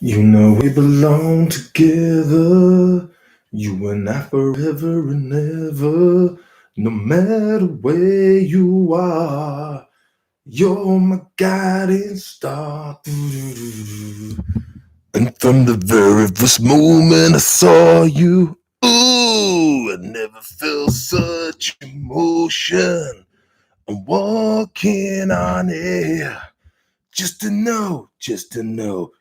You know we belong together, you and I forever and ever. No matter where you are, you're my guiding star. And from the very first moment I saw you, ooh, I never felt such emotion. I'm walking on air. Just to know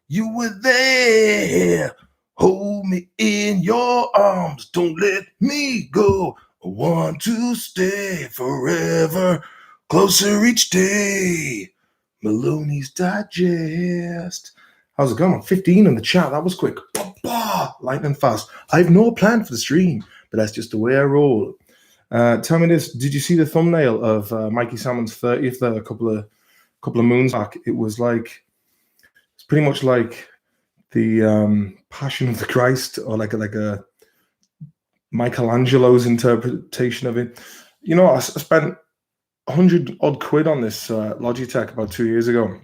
you were there. Hold me in your arms, don't let me go. I want to stay forever, closer each day. Maloney's Digest. How's it going? 15 in the chat. That was quick. Lightning fast. I have no plan for the stream, but that's just the way I roll. Tell me this. Did you see the thumbnail of Mikey Salmon's 30th a couple of moons back? It's pretty much like the Passion of the Christ, or like a Michelangelo's interpretation of it. You know, I spent 100 odd quid on this Logitech about 2 years ago,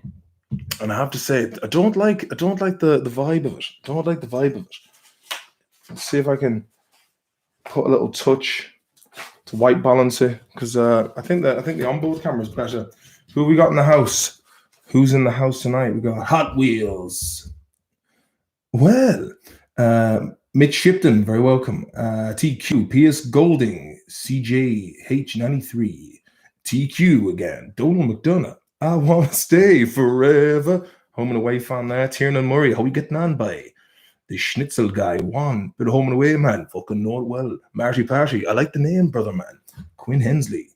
and I have to say I don't like the vibe of it. I don't like the vibe of it. Let's see if I can put a little touch to white balance it, because I think the onboard camera is better. Who have we got in the house? Who's in the house tonight? We got Hot Wheels. Well, Mitch Shipton, very welcome. TQ, Pierce Golding, CJH93, TQ again, Donald McDonough, I want to stay forever. Home and away fan there. Tiernan Murray, how we getting on by? The Schnitzel guy, one, but home and away man, fucking know it well. Marty Party, I like the name, brother man. Quinn Hensley,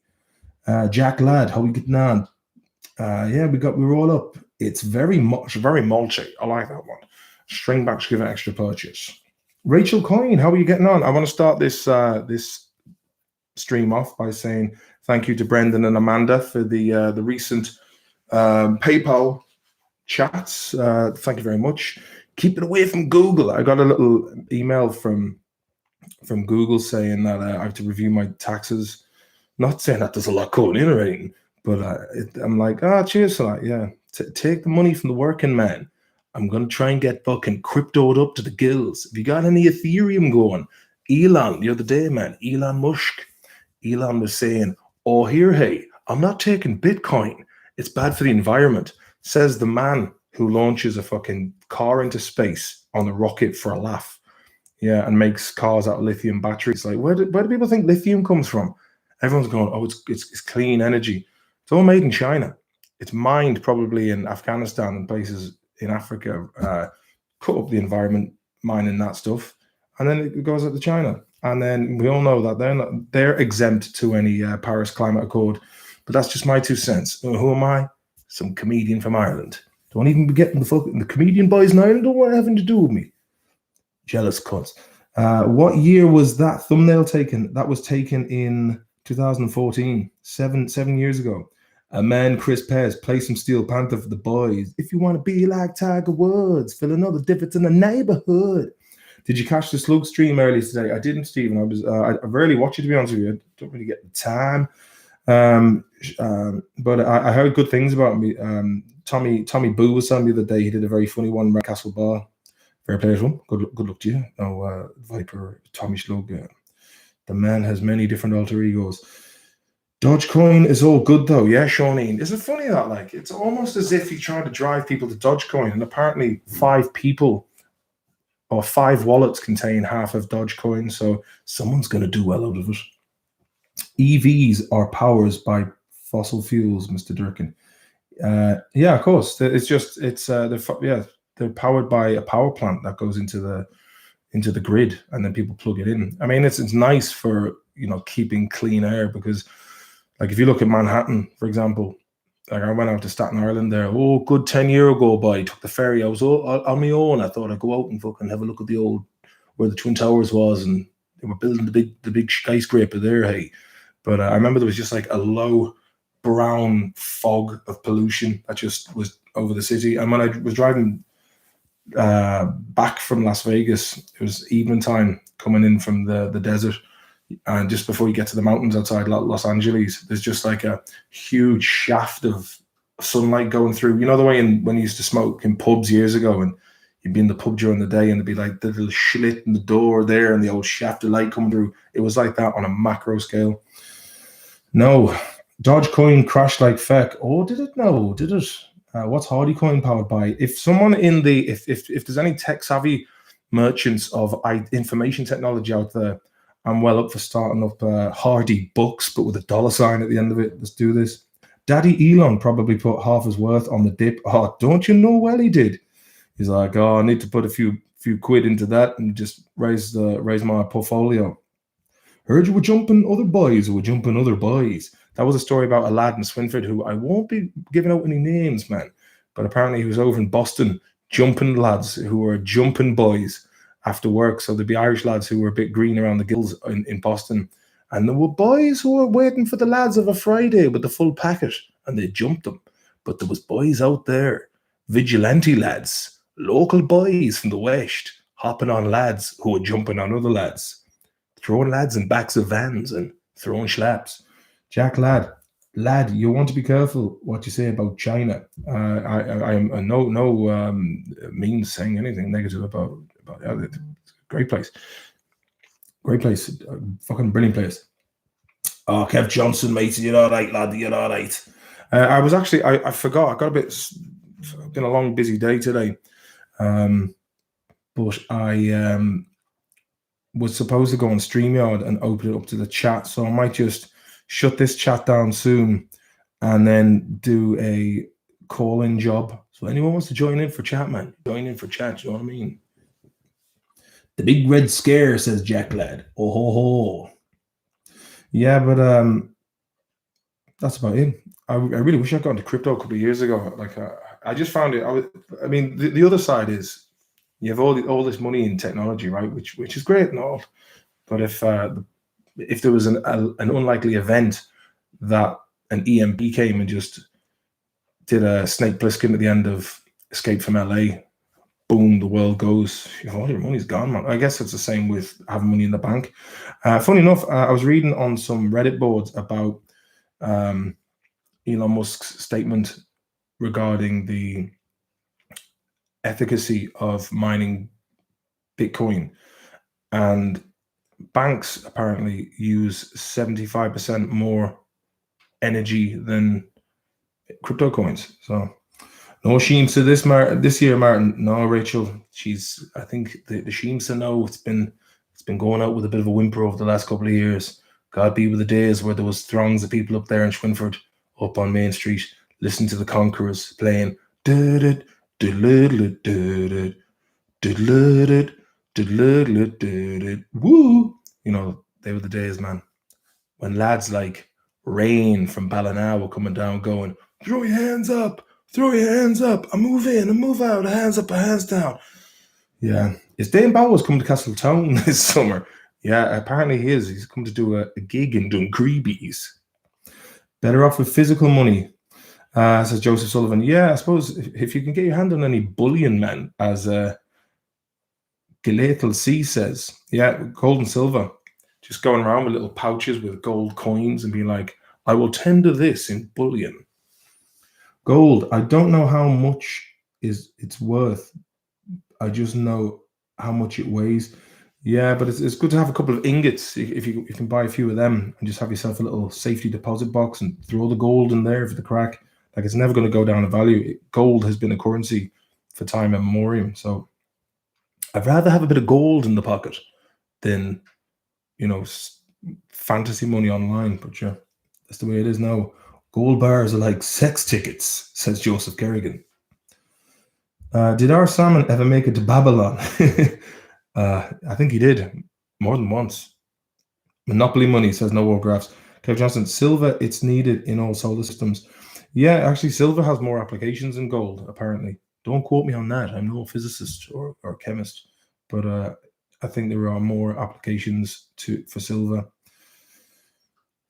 Jack Ladd, how we getting on? Yeah, we're all up. It's very mulchy. I like that one. String back to give an extra purchase. Rachel Coyne, how are you getting on? I want to start this stream off by saying thank you to Brendan and Amanda for the recent PayPal chats. Thank you very much. Keep it away from Google. I got a little email from Google saying that I have to review my taxes. Not saying that there's a lot going in or anything, but I'm like, cheers for that. Yeah, take the money from the working man. I'm going to try and get fucking cryptoed up to the gills. If you got any Ethereum going, Elon, the other day, man, Elon Musk, Elon was saying, oh, here, hey, I'm not taking Bitcoin. It's bad for the environment. Says the man who launches a fucking car into space on a rocket for a laugh. Yeah, and makes cars out of lithium batteries. Like, where do people think lithium comes from? Everyone's going, oh, it's clean energy. It's all made in China. It's mined probably in Afghanistan and places in Africa, cut up the environment, mining that stuff, and then it goes out to China. And then we all know that they're exempt to any Paris Climate Accord. But that's just my 2 cents. Who am I? Some comedian from Ireland. Don't even be getting the comedian boys in Ireland don't want anything to do with me. Jealous cunts. What year was that thumbnail taken? That was taken in 2014, seven years ago. A man, Chris Pez, play some Steel Panther for the boys. If you want to be like Tiger Woods, fill another difference in the neighborhood. Did you catch the Slug stream earlier today? I didn't, Stephen. I rarely watch it, to be honest with you. I don't really get the time. But I heard good things about me. Tommy Boo was on the other day. He did a very funny one around Castle Bar. Fair play as well. Good luck to you. No, Viper, Tommy Slug. The man has many different alter egos. Dogecoin is all good though, yeah, Shawneen. Is it funny that like it's almost as if you try to drive people to Dogecoin, and apparently 5 people or 5 wallets contain half of Dogecoin, so someone's going to do well out of it. EVs are powered by fossil fuels, Mr. Durkin. Yeah, of course. They're powered by a power plant that goes into the grid, and then people plug it in. I mean, it's nice for keeping clean air, because like if you look at Manhattan, for example, like I went out to Staten Island there, good 10 years ago, by took the ferry. I was on my own. I thought I'd go out and fucking have a look at the old, where the Twin Towers was, and they were building the big skyscraper there, hey. But I remember there was just like a low brown fog of pollution that just was over the city. And when I was driving back from Las Vegas, it was evening time coming in from the desert. And just before you get to the mountains outside Los Angeles, there's just like a huge shaft of sunlight going through. You know the way when you used to smoke in pubs years ago, and you'd be in the pub during the day and there'd be like the little slit in the door there and the old shaft of light coming through. It was like that on a macro scale. No, Dogecoin crashed like feck. Oh, did it? No, did it? What's Hardycoin powered by? If someone in the if there's any tech savvy merchants of information technology out there, I'm well up for starting up Hardy Bucks, but with a dollar sign at the end of it. Let's do this. Daddy Elon probably put half his worth on the dip. Oh, don't you know? Well, he did. He's like, oh, I need to put a few quid into that and just raise my portfolio. Heard you were jumping other boys who were jumping other boys. That was a story about a lad in Swinford who I won't be giving out any names, man. But apparently he was over in Boston jumping lads who were jumping boys after work. So there'd be Irish lads who were a bit green around the gills in Boston. And there were boys who were waiting for the lads of a Friday with the full packet. And they jumped them. But there was boys out there, vigilante lads, local boys from the West, hopping on lads who were jumping on other lads. Throwing lads in backs of vans and throwing schlaps. Jack, lad, you want to be careful what you say about China. I am no means saying anything negative about it. It's a great place. Fucking brilliant place. Oh, Kev Johnson, mate, you're all right, lad, you're all right. I was actually, I forgot, I got a bit, been a long, busy day today. But I was supposed to go on StreamYard and open it up to the chat. So I might just shut this chat down soon and then do a call-in job. So anyone wants to join in for chat, man, join in for chat, you know what I mean? The big red scare, says Jack Lad. Oh, ho, ho. Yeah, but that's about it. I really wish I got into crypto a couple of years ago. Like, I just found it. I mean, the other side is you have all this money in technology, right? Which is great and all, but if there was an unlikely event that an EMP came and just did a Snake Plissken at the end of Escape from LA, boom, the world goes. All your money's gone, man. I guess it's the same with having money in the bank. Funny enough, I was reading on some Reddit boards about Elon Musk's statement regarding the efficacy of mining Bitcoin, and banks apparently use 75% more energy than crypto coins. So no Sheems to this year, Martin. No, Rachel. I think the Sheems to know it's been going out with a bit of a whimper over the last couple of years. God be with the days where there was throngs of people up there in Schwinford, up on Main Street, listening to the Conquerors playing. Woo! You know, they were the days, man, when lads like Rain from Ballina were coming down going, throw your hands up, I move in, I move out, hands up, hands down. Yeah. Is Dane Bowers coming to Castletown this summer? Yeah, apparently he is. He's come to do a gig in Dungree. Better off with physical money. Says Joseph Sullivan. Yeah, I suppose if you can get your hand on any bullion, man, as Galathal C says, yeah, gold and silver, just going around with little pouches with gold coins and being like, I will tender this in bullion. Gold, I don't know how much it's worth. I just know how much it weighs. Yeah, but it's good to have a couple of ingots if you can buy a few of them and just have yourself a little safety deposit box and throw the gold in there for the crack. Like, it's never going to go down in value. Gold has been a currency for time immemorial. So I'd rather have a bit of gold in the pocket than, fantasy money online. But yeah, that's the way it is now. Gold bars are like sex tickets, says Joseph Kerrigan. Did our salmon ever make it to Babylon? I think he did, more than once. Monopoly money, says no autographs. Kev Johnson, silver, it's needed in all solar systems. Yeah, actually, silver has more applications than gold, apparently. Don't quote me on that. I'm no physicist or chemist, but I think there are more applications for silver.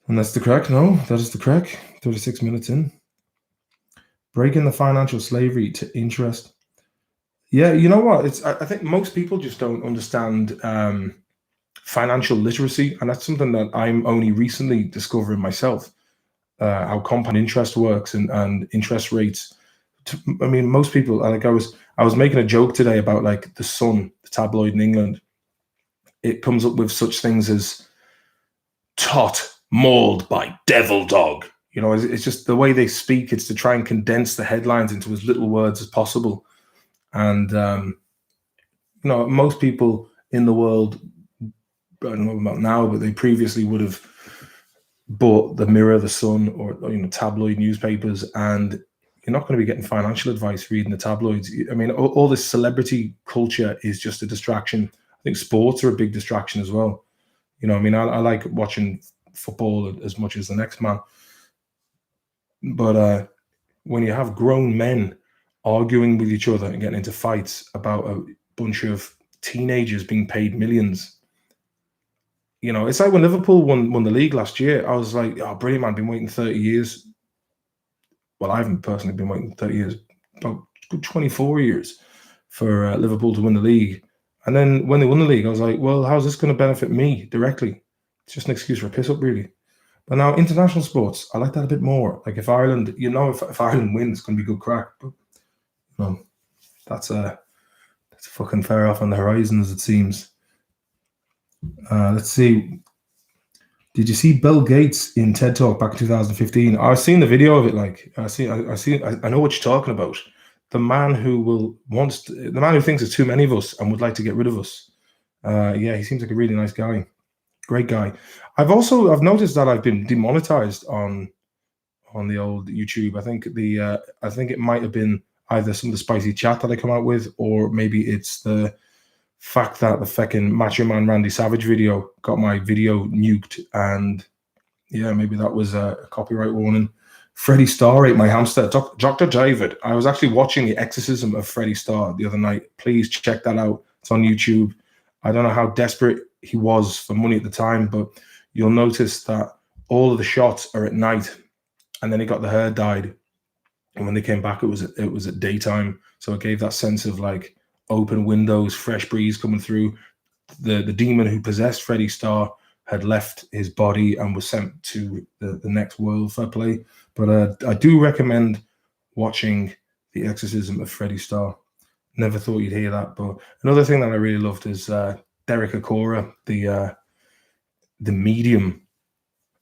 And that's the crack. No, that is the crack. 36 minutes in. Breaking the financial slavery to interest. Yeah, you know what? I think most people just don't understand financial literacy, and that's something that I'm only recently discovering myself. How compound interest works and interest rates I mean, most people, like I was making a joke today about like the Sun, the tabloid in England. It comes up with such things as tot mauled by devil dog. You know, it's just the way they speak. It's to try and condense the headlines into as little words as possible. And you know, most people in the world, I don't know about now, but they previously would have bought the Mirror, the Sun, or you know, tabloid newspapers, and you're not going to be getting financial advice reading the tabloids. I mean, all this celebrity culture is just a distraction. I think sports are a big distraction as well. You know, I mean, I like watching football as much as the next man, but when you have grown men arguing with each other and getting into fights about a bunch of teenagers being paid millions, you know, it's like when Liverpool won the league last year. I was like, oh, brilliant, man, been waiting 30 years. Well, I haven't personally been waiting 30 years, about 24 years for Liverpool to win the league. And then when they won the league, I was like, well, how's this going to benefit me directly? It's just an excuse for a piss up, really. But now international sports, I like that a bit more. Like if Ireland, you know, if Ireland wins, it's going to be good crack. But no, that's fucking far off on the horizon, as it seems. Let's see. Did you see Bill Gates in TED Talk back in 2015? I've seen the video of it. Like I know what you're talking about. The man who the man who thinks there's too many of us and would like to get rid of us. Yeah, he seems like a really nice guy. Great guy. I've noticed that I've been demonetized on the old YouTube. I think it might have been either some of the spicy chat that I come out with, or maybe it's the fact that the fucking Macho Man Randy Savage video got my video nuked, and yeah, maybe that was a copyright warning. Freddie Starr ate my hamster. Dr. David. I was actually watching the exorcism of Freddie Starr the other night. Please check that out. It's on YouTube. I don't know how desperate he was for money at the time, but you'll notice that all of the shots are at night, and then he got the hair dyed, and when they came back, it was at daytime. So it gave that sense of like open windows, fresh breeze coming through. The demon who possessed Freddie Starr had left his body and was sent to the next world. Fair play. But I do recommend watching The Exorcism of Freddie Starr. Never thought you'd hear that. But another thing that I really loved is Derek Acora, the medium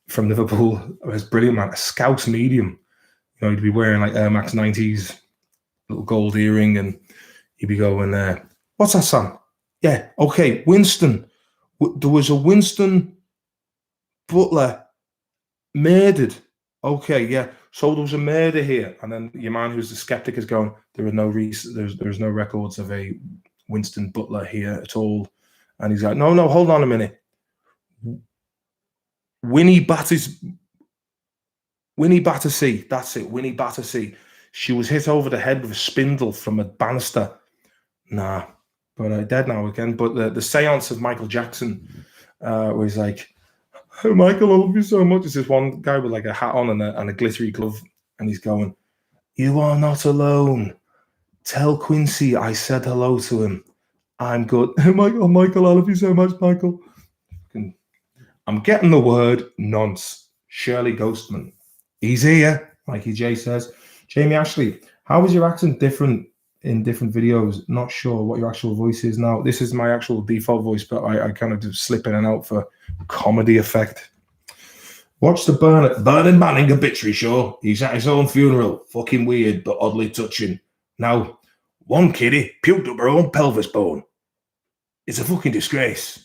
from Liverpool. It was brilliant, man. A Scouse medium. You know, he'd be wearing like Air Max 90s, little gold earring, and he'd be going, what's that, Sam? Yeah, okay, Winston. There was a Winston Butler murdered. Okay, yeah. So there was a murder here, and then your man, who's the skeptic, is going, there's no records of a Winston Butler here at all, and he's like, no, hold on a minute. Winnie Battersea. That's it. Winnie Battersea. She was hit over the head with a spindle from a banister. Nah, but dead now again. But the seance of Michael Jackson, where he's like, oh, Michael, I love you so much. It's this one guy with like a hat on and a glittery glove, and he's going, you are not alone. Tell Quincy I said hello to him. I'm good. Michael, I love you so much, Michael. I'm getting the word nonce. Shirley Ghostman. He's here, Mikey J says. Jamie Ashley, how is your accent different in different videos? Not sure what your actual voice is now. This is my actual default voice, but I kind of just slip in and out for comedy effect. Watch the Burning Manning obituary show. He's at his own funeral. Fucking weird, but oddly touching. Now, one kiddie puked up her own pelvis bone. It's a fucking disgrace.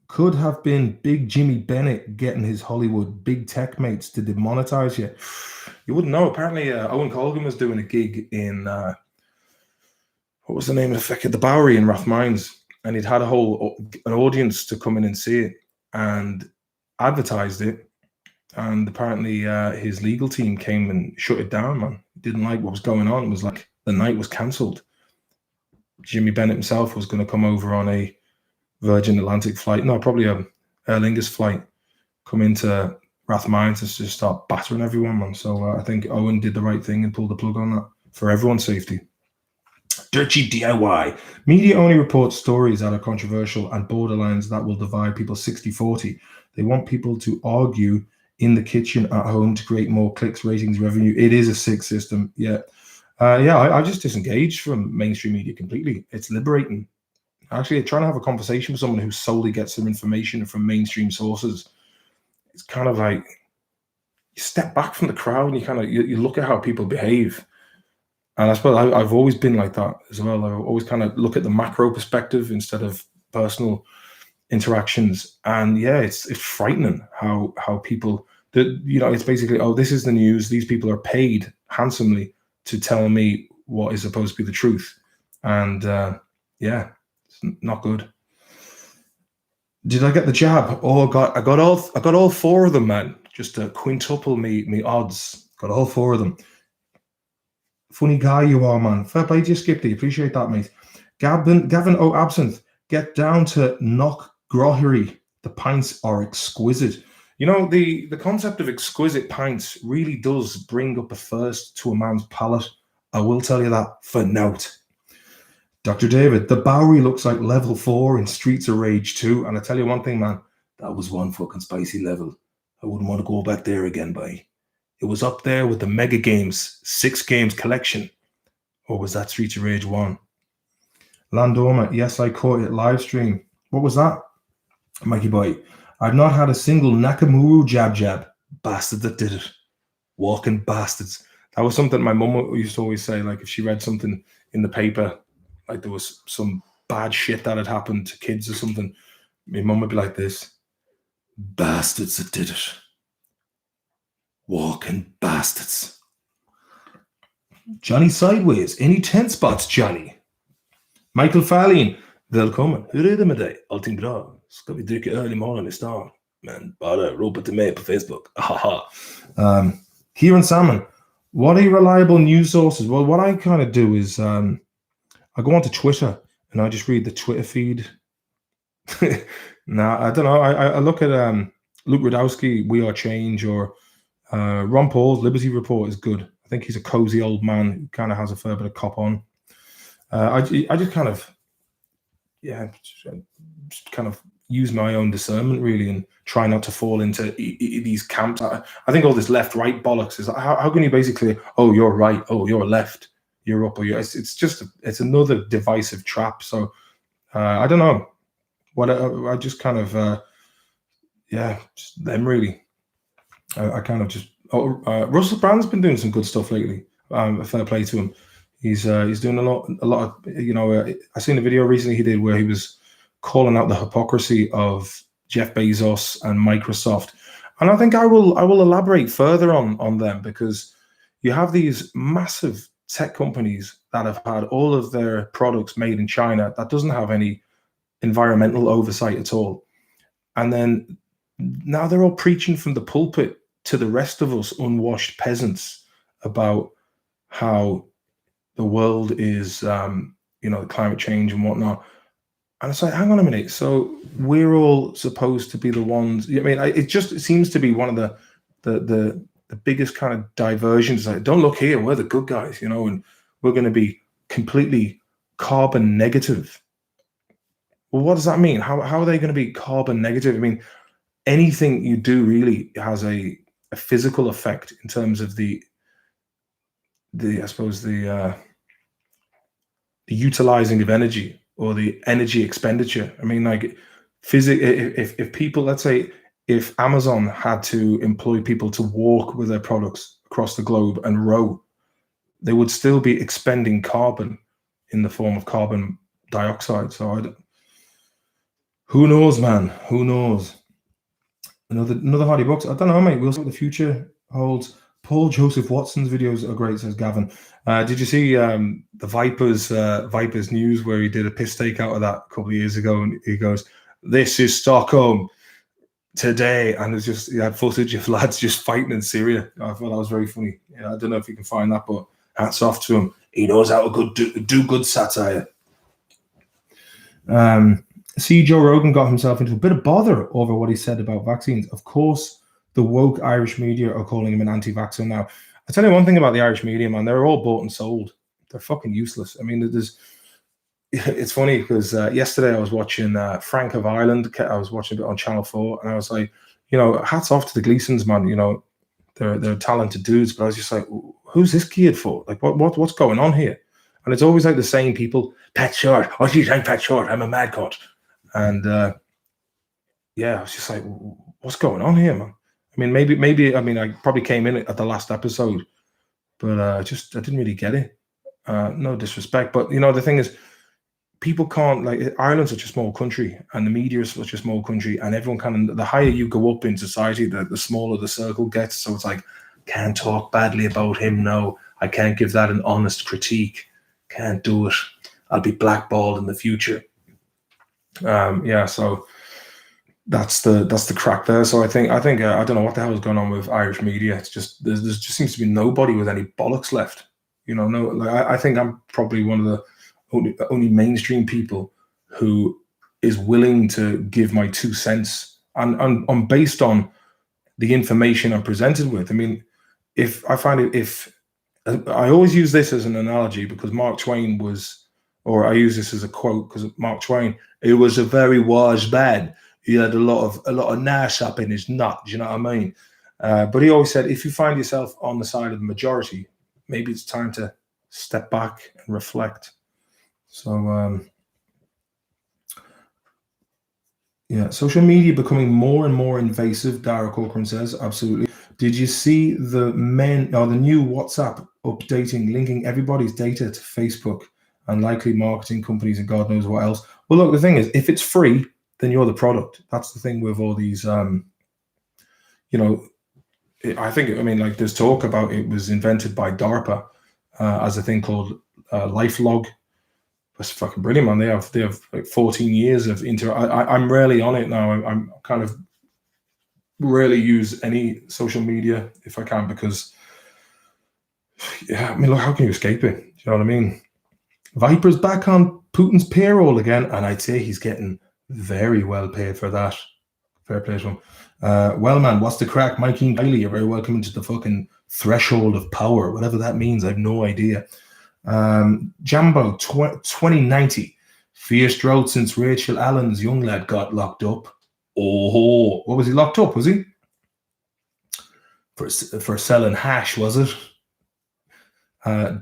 Could have been Big Jimmy Bennett getting his Hollywood big tech mates to demonetize you. You wouldn't know. Apparently, Owen Colgan was doing a gig in, what was the name of the Bowery in Rathmines, and he'd had an audience to come in and see it and advertised it. And apparently, his legal team came and shut it down, man. Didn't like what was going on. It was like the night was cancelled. Jimmy Bennett himself was going to come over on a Virgin Atlantic flight, no, probably a Aer Lingus flight, come into Rathmines and just start battering everyone, man. So I think Owen did the right thing and pulled the plug on that for everyone's safety. Dirty DIY. Media only reports stories that are controversial and borderlines that will divide people 60-40. They want people to argue in the kitchen at home to create more clicks, ratings, revenue. It is a sick system. Yeah. I just disengaged from mainstream media completely. It's liberating. Actually, trying to have a conversation with someone who solely gets their information from mainstream sources, it's kind of like you step back from the crowd and you kind of you look at how people behave. And I suppose I've always been like that as well. I always kind of look at the macro perspective instead of personal interactions. And yeah, it's frightening how people that it's basically, oh, this is the news. These people are paid handsomely to tell me what is supposed to be the truth. And yeah, it's not good. Did I get the jab? Oh, I got all four of them, man. Just to quintuple me odds. Got all four of them. Funny guy you are, man. Fair play to you, Skipty. Appreciate that, mate. Gavin O. Absinthe. Get down to knock grohery. The pints are exquisite. You know, the concept of exquisite pints really does bring up a thirst to a man's palate. I will tell you that for note. Dr. David, the Bowery looks like level 4 in Streets of Rage 2. And I tell you one thing, man, that was one fucking spicy level. I wouldn't want to go back there again, boy. It was up there with the Mega Games 6 games collection. Or was that Streets of Rage 1? Landorma, yes, I caught it live stream. What was that? Mikey boy, I've not had a single Nakamura jab. Bastard that did it. Walking bastards. That was something my mum used to always say, like if she read something in the paper, like there was some bad shit that had happened to kids or something, my mum would be like this. Bastards that did it. Walking bastards. Johnny Sideways. Any 10 spots, Johnny? Michael Fallin. Välkommen. Hur är det med dig? Allting bra? Ska vi dricka öl imorgon i stan? Men bara ropa till mig på Facebook. Kieran Salmon. What are reliable news sources? Well, what I kind of do is I go onto Twitter and I just read the Twitter feed. Nah, I don't know. I look at Luke Radowski, We Are Change, or Ron Paul's Liberty Report is good. I think he's a cozy old man who kind of has a fair bit of cop on. I just kind of, just kind of use my own discernment really and try not to fall into these camps. I think all this left-right bollocks is how can you basically, oh, you're right, oh, you're left, you're up, or you're, it's another divisive trap. So I don't know what I just kind of just them really. I kind of just Russell Brand's been doing some good stuff lately. Fair play to him. He's doing a lot of I seen a video recently he did where he was calling out the hypocrisy of Jeff Bezos and Microsoft, and I think I will elaborate further on them, because you have these massive tech companies that have had all of their products made in China that doesn't have any environmental oversight at all, and then now they're all preaching from the pulpit to the rest of us unwashed peasants about how the world is, climate change and whatnot. And it's like, hang on a minute. So we're all supposed to be the ones. I mean, it seems to be one of the biggest kind of diversions. Like, don't look here, we're the good guys, and we're going to be completely carbon negative. Well, what does that mean? How are they going to be carbon negative? I mean, anything you do really has a physical effect in terms of the utilizing of energy or the energy expenditure. I mean, like if people, let's say, if Amazon had to employ people to walk with their products across the globe and row, they would still be expending carbon in the form of carbon dioxide. So who knows, man? Who knows? Another hardy box. I don't know, mate. We'll see what the future holds. Paul Joseph Watson's videos are great, says Gavin. Did you see the Vipers news where he did a piss take out of that a couple of years ago? And he goes, "This is Stockholm today," and it's just he had footage of lads just fighting in Syria. I thought that was very funny. Yeah, I don't know if you can find that, but hats off to him. He knows how to do good satire. See, Joe Rogan got himself into a bit of bother over what he said about vaccines. Of course, the woke Irish media are calling him an anti-vaxxer now. I tell you one thing about the Irish media, man. They're all bought and sold. They're fucking useless. I mean, it's funny because yesterday I was watching Frank of Ireland. I was watching it on Channel 4, and I was like, hats off to the Gleasons, man. They're talented dudes, but I was just like, who's this kid for? Like, what's going on here? And it's always like the same people. Pat Short. Oh, geez, I'm Pat Short. I'm a mad cunt. And I was just like, what's going on here, man? I mean, maybe. I mean, I probably came in at the last episode, but I didn't really get it. No disrespect, but the thing is, people can't, like, Ireland's such a small country, and the media is such a small country, and everyone the higher you go up in society, the smaller the circle gets. So it's like, can't talk badly about him. No, I can't give that an honest critique. Can't do it. I'll be blackballed in the future. So that's the crack there. So I think I don't know what the hell is going on with Irish media. It's just there just seems to be nobody with any bollocks left. I think I'm probably one of the only mainstream people who is willing to give my 2 cents, and based on the information I'm presented with. I mean, if I always use this as an analogy, because Mark Twain was, or I use this as a quote because Mark Twain, he was a very wise man. He had a lot of nash up in his nut. Do you know what I mean? But he always said, if you find yourself on the side of the majority, maybe it's time to step back and reflect. So, social media becoming more and more invasive, Dara Corcoran says. Absolutely. Did you see the new WhatsApp updating, linking everybody's data to Facebook and likely marketing companies and God knows what else? Well, look, the thing is, if it's free, then you're the product. That's the thing with all these, I think, like, there's talk about it was invented by DARPA as a thing called LifeLog. That's fucking brilliant, man. They have like 14 years of I'm rarely on it now. I'm kind of rarely use any social media if I can, because look, how can you escape it? Do you know what I mean? Viper's back on Putin's payroll again, and I'd say he's getting very well paid for that. Fair play to him. Well, man, what's the crack? Mikey and Kylie, you're very welcome into the fucking threshold of power, whatever that means. I have no idea. Jambo 2090, fierce drought since Rachel Allen's young lad got locked up. Oh, what was he locked up? Was he for selling hash? Was it?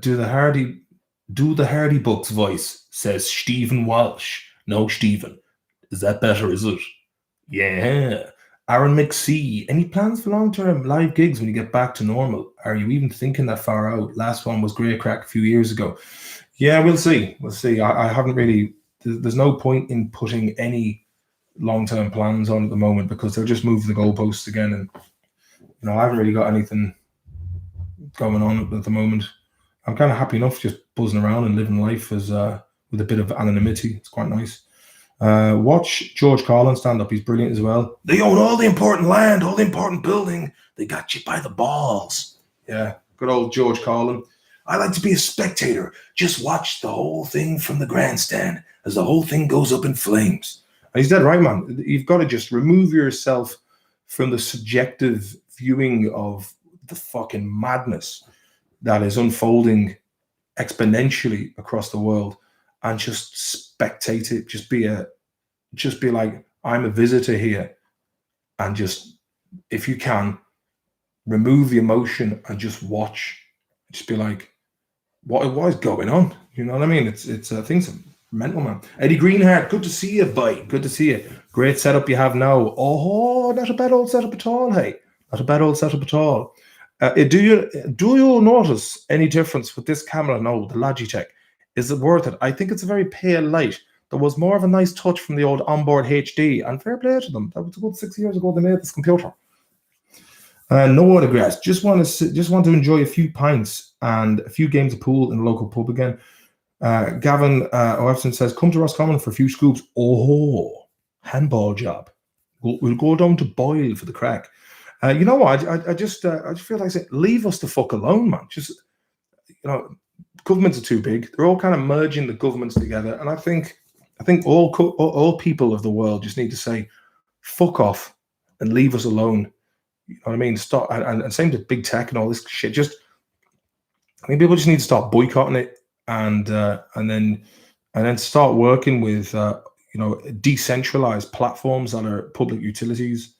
Do the Hardy Bucks voice, says Stephen Walsh. No, Stephen, is that better? Is it? Yeah. Aaron McSee, any plans for long-term live gigs when you get back to normal? Are you even thinking that far out? Last one was Grey Crack a few years ago. Yeah, we'll see. I haven't really, there's no point in putting any long-term plans on at the moment, because they'll just move the goalposts again. And, I haven't really got anything going on at the moment. I'm kind of happy enough just buzzing around and living life as with a bit of anonymity. It's quite nice. Watch George Carlin stand up. He's brilliant as well. They own all the important land, all the important building. They got you by the balls. Yeah, good old George Carlin. I like to be a spectator. Just watch the whole thing from the grandstand as the whole thing goes up in flames. And he's dead right, man. You've got to just remove yourself from the subjective viewing of the fucking madness that is unfolding exponentially across the world, and just spectate it. Just be like, I'm a visitor here, and just, if you can, remove the emotion and just watch. Just be like, what is going on? You know what I mean? It's things are mental, man. Eddie Greenheart, good to see you, boy. Good to see you. Great setup you have now. Oh, not a bad old setup at all, hey. Not a bad old setup at all. Do you notice any difference with this camera? No, the Logitech. Is it worth it? I think it's a very pale light. There was more of a nice touch from the old onboard HD, and fair play to them. That was a good 6 years ago they made this computer. No autographs. Just want to enjoy a few pints and a few games of pool in the local pub again. Gavin O'Epson says, come to Roscommon for a few scoops. Oh, handball job. We'll go down to Boyle for the crack. You know what? I just feel like saying, leave us the fuck alone, man. Just, governments are too big. They're all kind of merging the governments together, and I think all people of the world just need to say, fuck off and leave us alone. You know what I mean? Stop, and same to big tech and all this shit. I think people just need to start boycotting it, and then start working with decentralized platforms that are public utilities.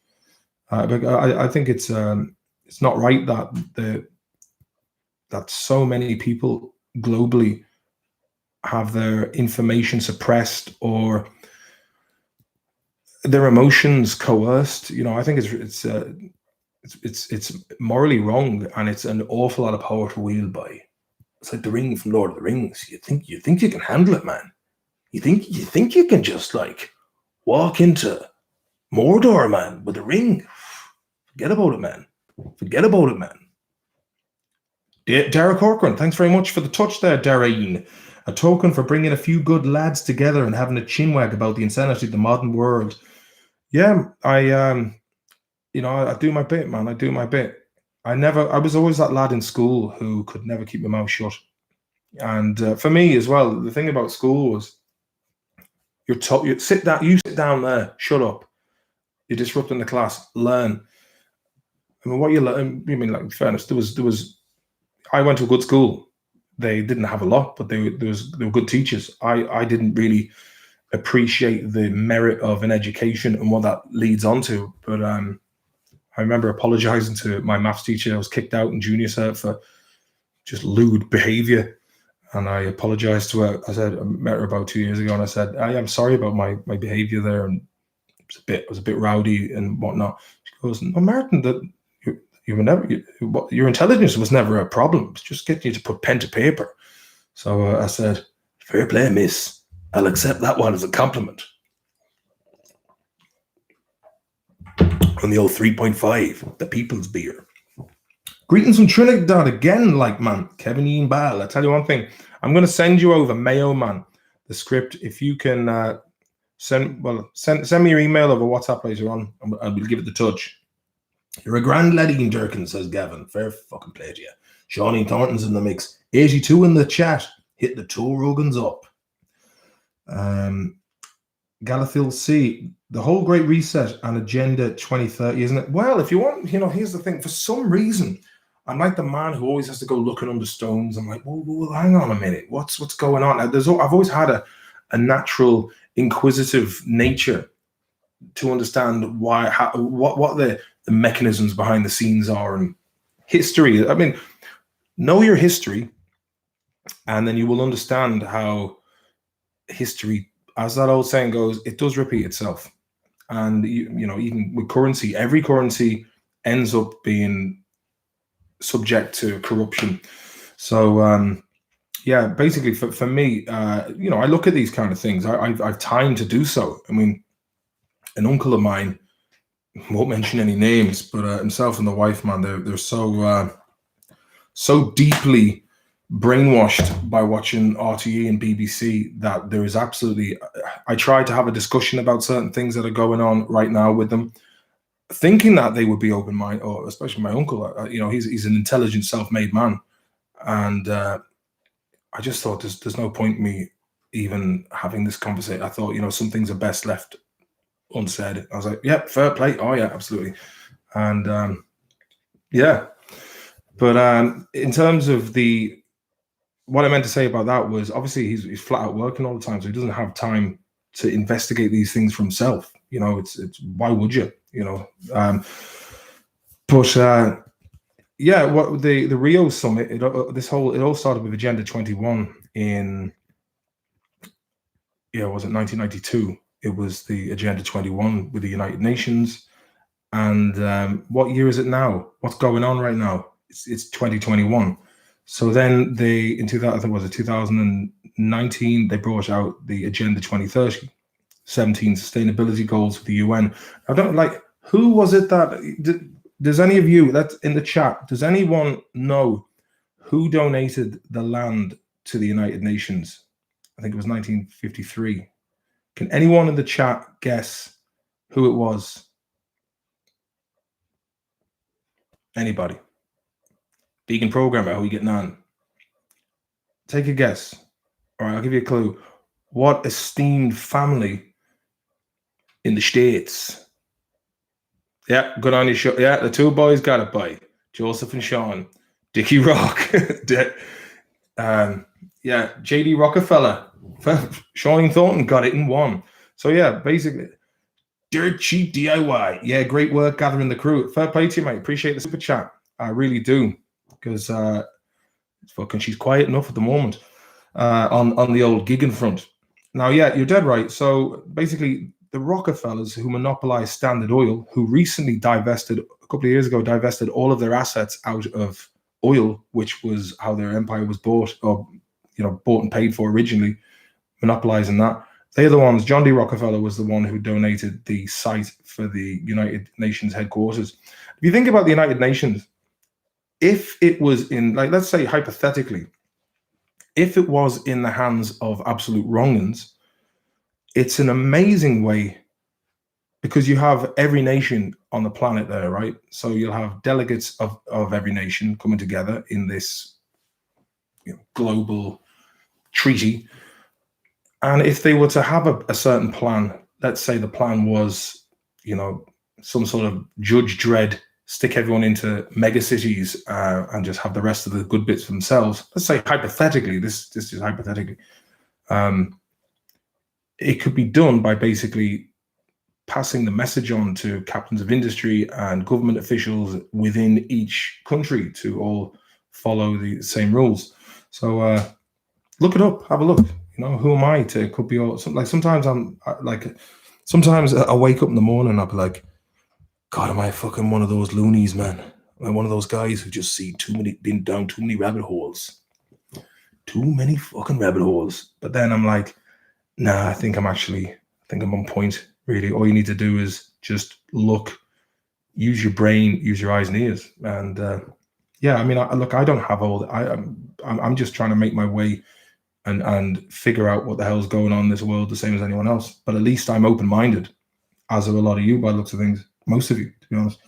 I think it's not right that so many people globally have their information suppressed or their emotions coerced. I think it's morally wrong, and it's an awful lot of power to wield by. It's like the ring from Lord of the Rings. You think you can handle it, man? You think you can just like walk into Mordor, man, with a ring? Forget about it, man. Forget about it, man. Dara Corcoran, thanks very much for the touch there, Darreen. A token for bringing a few good lads together and having a chinwag about the insanity of the modern world. Yeah, I do my bit, man. I do my bit. I was always that lad in school who could never keep my mouth shut. And for me as well, the thing about school was you sit down there, shut up. You're disrupting the class, learn. I mean, what you learn, like, in fairness, there was, I went to a good school. They didn't have a lot, but they were good teachers. I didn't really appreciate the merit of an education and what that leads on to. But I remember apologizing to my maths teacher. I was kicked out in junior cert for just lewd behavior. And I apologized to her. I said, I met her about 2 years ago, and I said, I'm sorry about my behavior there. And it was a bit rowdy and whatnot. She goes, no, Martin, that you were never, your intelligence was never a problem. It's just getting you to put pen to paper. So I said, fair play, miss. I'll accept that one as a compliment. On the old 3.5, the people's beer. Greetings from Trinidad again, like, man. Kevin Ian Ball. I tell you one thing. I'm going to send you over, Mayo Man, the script. If you can send me your email over WhatsApp later on, and we'll give it the touch. You're a grand laddie in Durkin, says Gavin. Fair fucking play to you. Shawnee Thornton's in the mix. 82 in the chat. Hit the two Rogans up. Galathil C. The whole Great Reset and Agenda 2030, isn't it? Well, if you want, here's the thing. For some reason, I'm like the man who always has to go looking under stones. I'm like, well, hang on a minute. What's going on? I've always had a natural inquisitive nature to understand what the mechanisms behind the scenes are, and history. I mean, know your history, and then you will understand how history, as that old saying goes, it does repeat itself. And even with currency, every currency ends up being subject to corruption. So basically for me, I look at these kind of things. I've time to do so. I mean, an uncle of mine, won't mention any names, but himself and the wife, man, they're so deeply brainwashed by watching RTE and BBC that there is absolutely. I try to have a discussion about certain things that are going on right now with them, thinking that they would be open-minded, or especially my uncle. He's an intelligent, self-made man, and I just thought there's no point in me even having this conversation. I thought some things are best left unsaid. I was like, yeah, fair play. Oh yeah, absolutely. And but in terms of what I meant to say about that was, obviously he's flat out working all the time, so he doesn't have time to investigate these things for himself. It's why would you? What the Rio summit, it all started with Agenda 21 in was it 1992? It was the Agenda 21 with the United Nations. And what year is it now? What's going on right now? It's 2021. So then in 2019, they brought out the Agenda 2030, 17 sustainability goals for the UN. I don't who was it that, does any of you, that's in the chat, does anyone know who donated the land to the United Nations? I think it was 1953. Can anyone in the chat guess who it was? Anybody? Vegan programmer, how are you getting on? Take a guess. All right, I'll give you a clue. What esteemed family in the States? Yeah, good on your show. Yeah, the two boys got it by Joseph and Sean. Dickie Rock. JD Rockefeller. Shawnee Thornton got it in one. So yeah, basically, Dirt cheap DIY. Yeah, great work gathering the crew. Fair play to you, mate. Appreciate the super chat. I really do, because fucking she's quiet enough at the moment on the old gigging front. Now, yeah, you're dead right. So basically, the Rockefellers who monopolized Standard Oil, who recently divested a couple of years ago, divested all of their assets out of oil, which was how their empire was bought, or bought and paid for originally, monopolizing that. They're the ones. John D. Rockefeller was the one who donated the site for the United Nations headquarters. If you think about the United Nations, if it was in, like, let's say hypothetically, if it was in the hands of absolute wrong'uns, it's an amazing way, because you have every nation on the planet there, right? So you'll have delegates of every nation coming together in this global treaty. And if they were to have a certain plan, let's say the plan was, some sort of Judge Dredd, stick everyone into mega cities and just have the rest of the good bits for themselves. Let's say hypothetically, this is hypothetically, it could be done by basically passing the message on to captains of industry and government officials within each country to all follow the same rules. So look it up, have a look. Who am I to copy all? Like sometimes sometimes I wake up in the morning and I'll be like, God, am I fucking one of those loonies, man? Am I one of those guys who just see been down too many rabbit holes? Too many fucking rabbit holes. But then I'm like, nah, I think I'm on point, really. All you need to do is just look, use your brain, use your eyes and ears. And yeah, I mean, I don't have all that. I'm just trying to make my way and figure out what the hell's going on in this world, the same as anyone else. But at least I'm open-minded, as are a lot of you by the looks of things. Most of you, to be honest.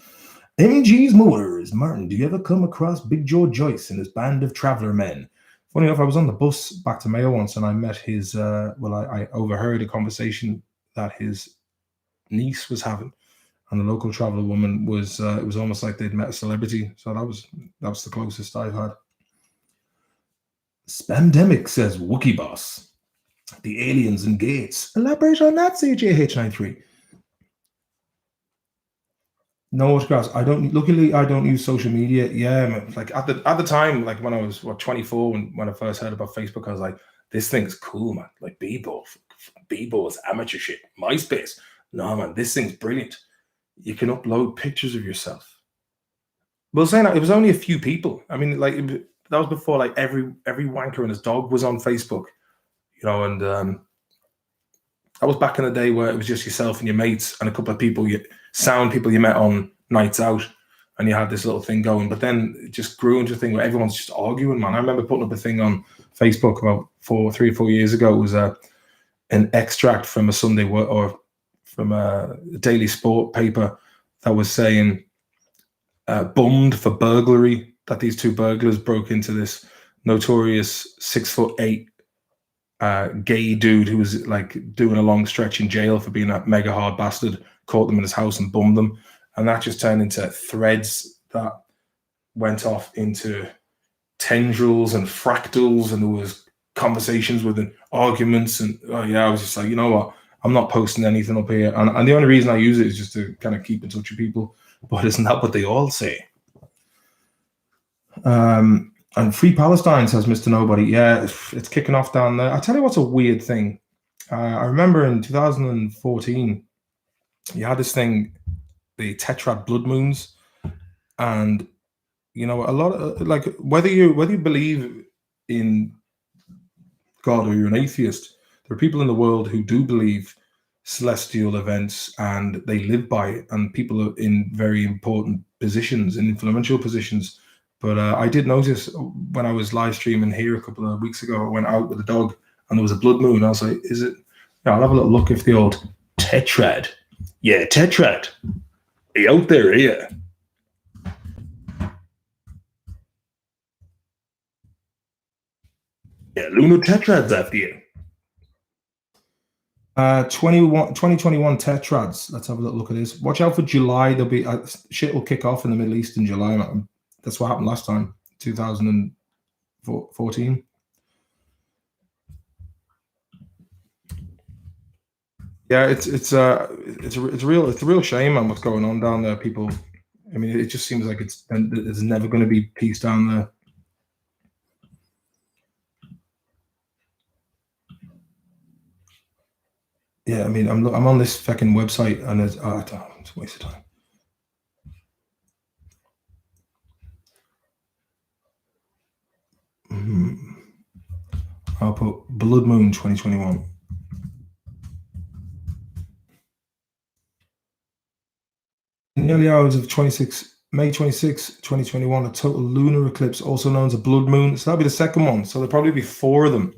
MG's Motors. Martin, do you ever come across Big Joe Joyce and his band of traveller men? Funny enough, I was on the bus back to Mayo once and I met his, I overheard a conversation that his niece was having. And the local traveller woman was, it was almost like they'd met a celebrity. So that was the closest I've had. Spamdemic says, Wookie Boss. The aliens and gates. Elaborate on that, CJH93. No autographs. Luckily, I don't use social media. Yeah, like at the time, like when I was 24, when I first heard about Facebook, I was like, this thing's cool, man. Like Bebo is amateur shit. MySpace. No, man, this thing's brilliant. You can upload pictures of yourself. Well, saying that, it was only a few people. I mean, like that was before like every wanker and his dog was on Facebook, and that was back in the day where it was just yourself and your mates and a couple of people, sound people you met on nights out, and you had this little thing going. But then it just grew into a thing where everyone's just arguing, man. I remember putting up a thing on Facebook about 3 or 4 years ago. It was an extract from a Sunday or from a daily sport paper that was saying bummed for burglary, that these two burglars broke into this notorious 6'8" gay dude who was like doing a long stretch in jail for being a mega hard bastard, caught them in his house and bummed them. And that just turned into threads that went off into tendrils and fractals, and there was conversations within arguments. And I was just like, you know what? I'm not posting anything up here. And the only reason I use it is just to kind of keep in touch with people. But isn't that what they all say? And Free Palestine, says Mr. Nobody. Yeah, it's kicking off down there. I tell you what's a weird thing. I remember in 2014, you had this thing, the Tetrad blood moons. And, a lot of, like, whether you believe in God or you're an atheist, there are people in the world who do believe celestial events and they live by it. And people are in very important positions, in influential positions. But I did notice when I was live streaming here a couple of weeks ago, I went out with a dog and there was a blood moon. I was like, is it? Yeah, I'll have a little look if the old Tetrad. Yeah, Tetrad. Hey, out there, yeah. Yeah, lunar Tetrad's after you. 2021 Tetrads. Let's have a little look at this. Watch out for July. There'll be shit will kick off in the Middle East in July. That's what happened last time, 2014. Yeah, it's a real shame on what's going on down there, people. I mean, it just seems like there's never going to be peace down there. Yeah, I mean, I'm on this fucking website and it's a waste of time. I'll put Blood Moon 2021. In the early hours of May 26, 2021, a total lunar eclipse, also known as a blood moon. So that'll be the second one. So there'll probably be 4 of them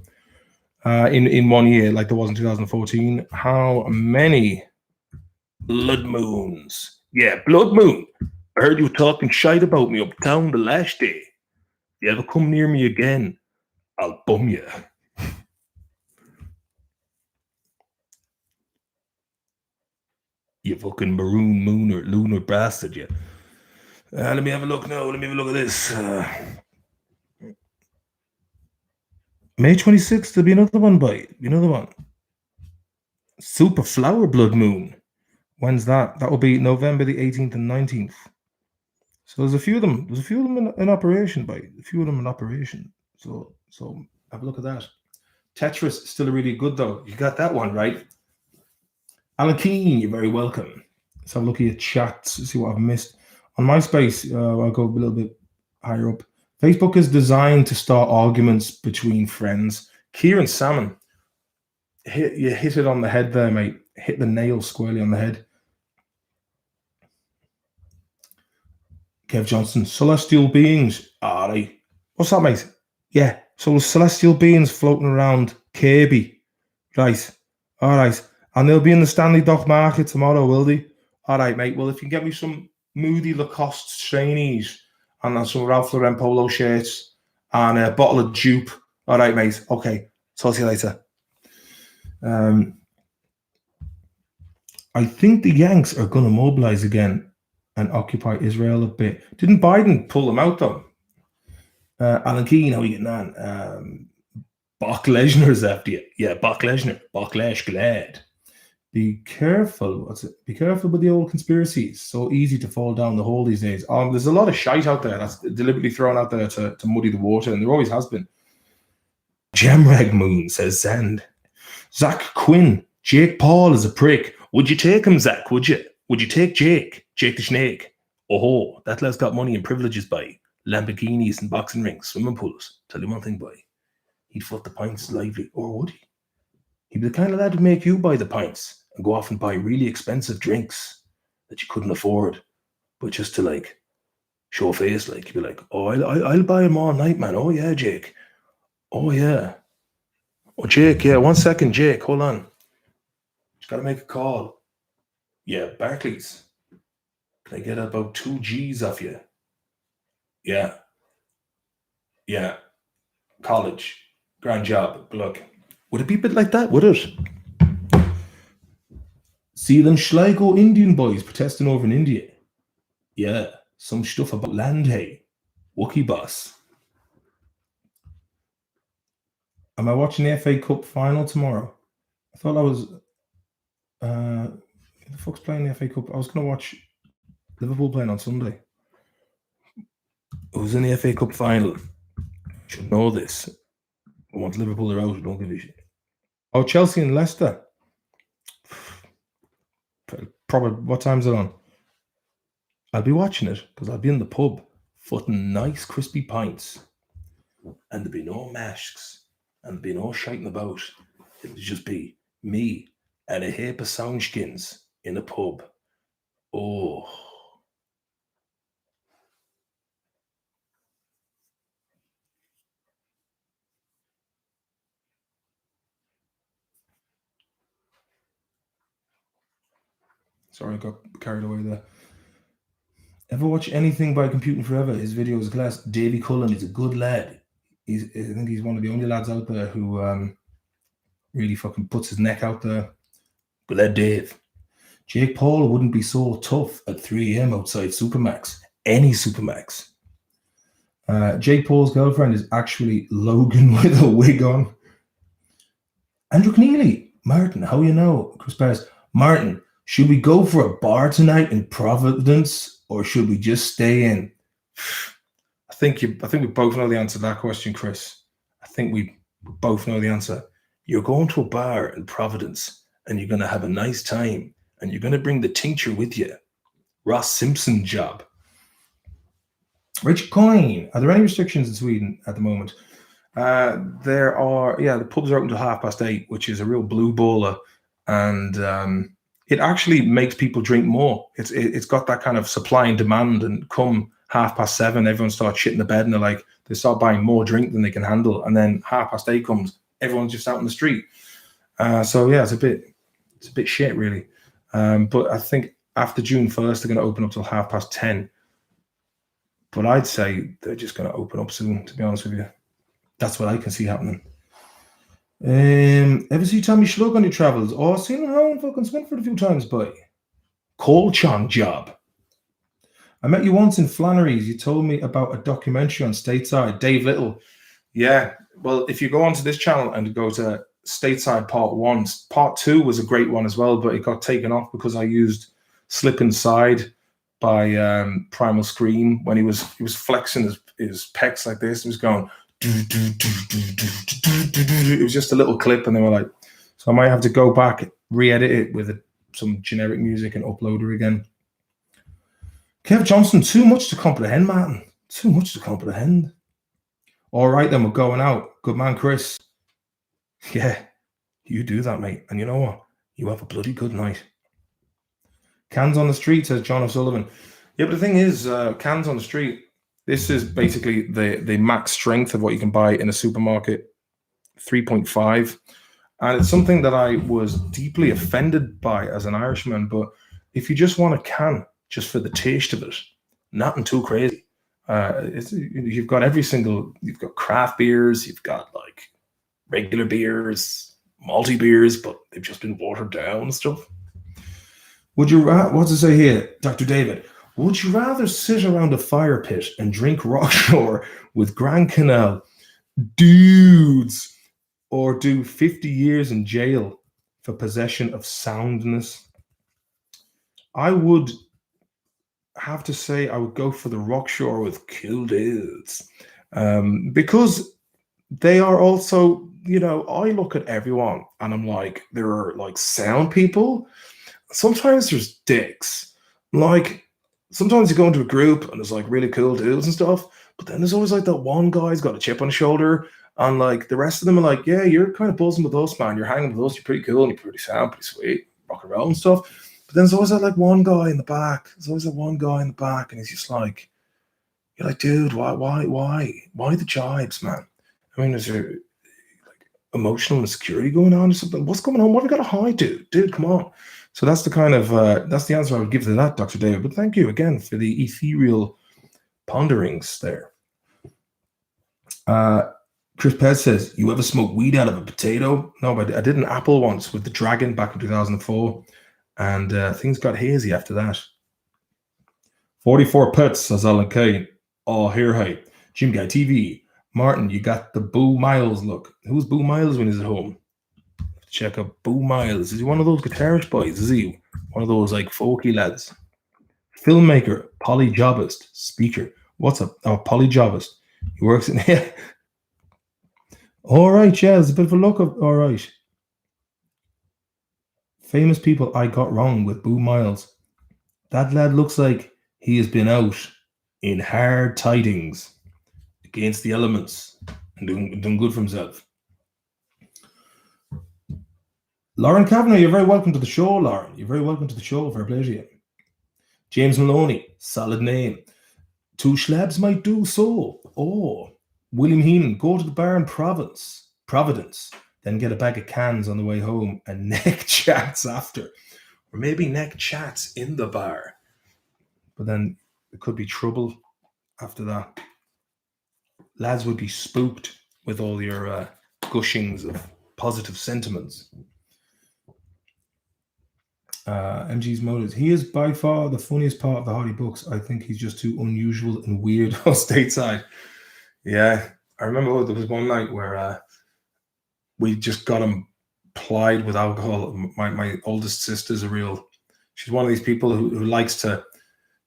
in 1 year, like there was in 2014. How many blood moons? Yeah, blood moon. I heard you talking shite about me uptown the last day. If you ever come near me again, I'll bum you. You fucking maroon moon or lunar bastard, you. Let me have a look now. Let me have a look at this. May 26th, there'll be another one, boy. Another one. Super flower blood moon. When's that? That will be November the 18th and 19th. So there's a few of them. There's a few of them in operation, boy. A few of them in operation. So have a look at that. Tetris still really good though. You got that one right. Alan Keane, you're very welcome. Let's have a look at your chats, see what I've missed. On MySpace, I'll go a little bit higher up. Facebook is designed to start arguments between friends. Kieran Salmon, you hit it on the head there, mate. Hit the nail squarely on the head. Kev Johnson, celestial beings, are they? What's that, mate? Yeah, so the celestial beings floating around Kirby. Right, all right. And they'll be in the Stanley Dock Market tomorrow, will they? All right, mate. Well, if you can get me some Moody Lacoste trainees and some Ralph Lauren polo shirts and a bottle of dupe. All right, mate. Okay. Talk to you later. I think the Yanks are going to mobilize again and occupy Israel a bit. Didn't Biden pull them out, though? Alan Keane, how are you getting on? Brock Lesnar's after you. Yeah, Brock Lesnar. Brock Lesh, glad. Be careful. Be careful with the old conspiracies. So easy to fall down the hole these days. There's a lot of shite out there that's deliberately thrown out there to muddy the water, and there always has been. Gemreg Moon says send. Zach Quinn. Jake Paul is a prick. Would you take him, Zach? Would you? Would you take Jake? Jake the Snake? Oh, that lad's got money and privileges, by Lamborghinis and boxing rings, swimming pools. Tell you one thing, boy. He'd foot the pints lively, or would he? He'd be the kind of lad who'd make you buy the pints and go off and buy really expensive drinks that you couldn't afford, but just to like show face, like you'd be like, "Oh, I'll buy them all night, man. Oh yeah, Jake. Oh yeah. Oh Jake, yeah. 1 second, Jake. Hold on. Just gotta make a call. Yeah, Barclays. Can I get about 2 G's off you? Yeah. Yeah. College. Grand job. But look, would it be a bit like that? Would it? See them Sligo Indian boys protesting over in India. Yeah, some stuff about land, hey. Wookie boss. Am I watching the FA Cup final tomorrow? I thought I was... who the fuck's playing the FA Cup? I was going to watch Liverpool playing on Sunday. Who's in the FA Cup final? Should know this. Once Liverpool are out, don't give a shit. Oh, Chelsea and Leicester. Probably, what time's it on? I'll be watching it because I'll be in the pub footing nice crispy pints, and there'll be no masks and there'll be no shiting about. It'll just be me and a heap of soundskins in a pub. Oh. Sorry, I got carried away there. Ever watch anything by Computing Forever? His videos are class. Davy Cullen is a good lad. I think he's one of the only lads out there who really fucking puts his neck out there. Good lad, Dave. Jake Paul wouldn't be so tough at 3 a.m. outside Supermax. Any Supermax. Jake Paul's girlfriend is actually Logan with a wig on. Andrew Keneally. Martin, how you know? Chris Paris. Martin, should we go for a bar tonight in Providence, or should we just stay in? I think we both know the answer to that question, Chris. I think we both know the answer. You're going to a bar in Providence, and you're going to have a nice time, and you're going to bring the tincture with you. Ross Simpson job. Rich Coyne. Are there any restrictions in Sweden at the moment? There are. Yeah, the pubs are open till 8:30, which is a real blue baller, and it actually makes people drink more. It's got that kind of supply and demand, and come 7:30, everyone starts shitting the bed, and they start buying more drink than they can handle, and then 8:30 comes, everyone's just out in the street. So yeah, it's a bit shit really. But I think after June 1st, they're going to open up till 10:30. But I'd say they're just going to open up soon, to be honest with you. That's what I can see happening. Ever see Tommy Schlug on your travels? Oh, I've seen him around fucking Swinford a few times, boy. Colchon job. I met you once in Flannery's. You told me about a documentary on Stateside. Dave Little. Yeah. Well, if you go onto this channel and go to Stateside Part 1, Part 2 was a great one as well, but it got taken off because I used Slip Inside by Primal Scream when he was flexing his pecs like this. He was going... It was just a little clip, and they were like, so I might have to go back, re-edit it with some generic music and upload it again. Kev Johnson, too much to comprehend, man. Too much to comprehend. All right, then, we're going out. Good man, Chris. Yeah, you do that, mate. And you know what? You have a bloody good night. Cans on the street, says John O'Sullivan. Yeah, but the thing is, cans on the street, this is basically the max strength of what you can buy in a supermarket, 3.5. And it's something that I was deeply offended by as an Irishman. But if you just want a can, just for the taste of it, nothing too crazy. You've got you've got craft beers, you've got like regular beers, malty beers, but they've just been watered down and stuff. Would you, what's it say here, Dr. David? Would you rather sit around a fire pit and drink Rockshore with Grand Canal dudes, or do 50 years in jail for possession of soundness? I would have to say I would go for the Rockshore with cool dudes, because they are also, I look at everyone and I'm like, there are like sound people. Sometimes there's dicks. Like, sometimes you go into a group and there's like really cool dudes and stuff, but then there's always like that one guy's got a chip on his shoulder, and like the rest of them are like, yeah, you're kind of buzzing with us, man. You're hanging with us. You're pretty cool and you're pretty sound, pretty sweet, rock and roll and stuff. But then there's always that like one guy in the back. There's always that one guy in the back, and he's just like, you're like, dude, why the jibes, man? I mean, is there like emotional insecurity going on or something? What's going on? What have we got to hide, dude? Dude, come on. So that's the kind of that's the answer I would give to that, Dr. David. But thank you again for the ethereal ponderings there. Chris Pez says, you ever smoke weed out of a potato? No, but I did an apple once with the Dragon back in 2004, and things got hazy after that. 44 pets, says Alan Kane. Oh, here, hey. Jim Guy TV. Martin, you got the Boo Miles look. Who's Boo Miles when he's at home? Check out Boo Miles. Is he one of those guitarist boys? Is he one of those like folky lads? Filmmaker, polyjobist, speaker. What's up? Oh, polyjobist. He works in here. All right, yeah, there's a bit of a look up. All right. Famous people I got wrong with Boo Miles. That lad looks like he has been out in hard tidings against the elements and doing good for himself. Lauren Kavanagh, you're very welcome to the show, Lauren. You're very welcome to the show. Fair play to you. James Maloney, solid name. Two schlabs might do so. Oh, William Heenan, go to the bar in Providence, then get a bag of cans on the way home and neck chats after. Or maybe neck chats in the bar. But then it could be trouble after that. Lads would be spooked with all your gushings of positive sentiments. MG's motives. He is by far the funniest part of the Hardy books. I think he's just too unusual and weird on Stateside. Yeah, I remember there was one night where we just got him plied with alcohol. My oldest sister's she's one of these people who likes to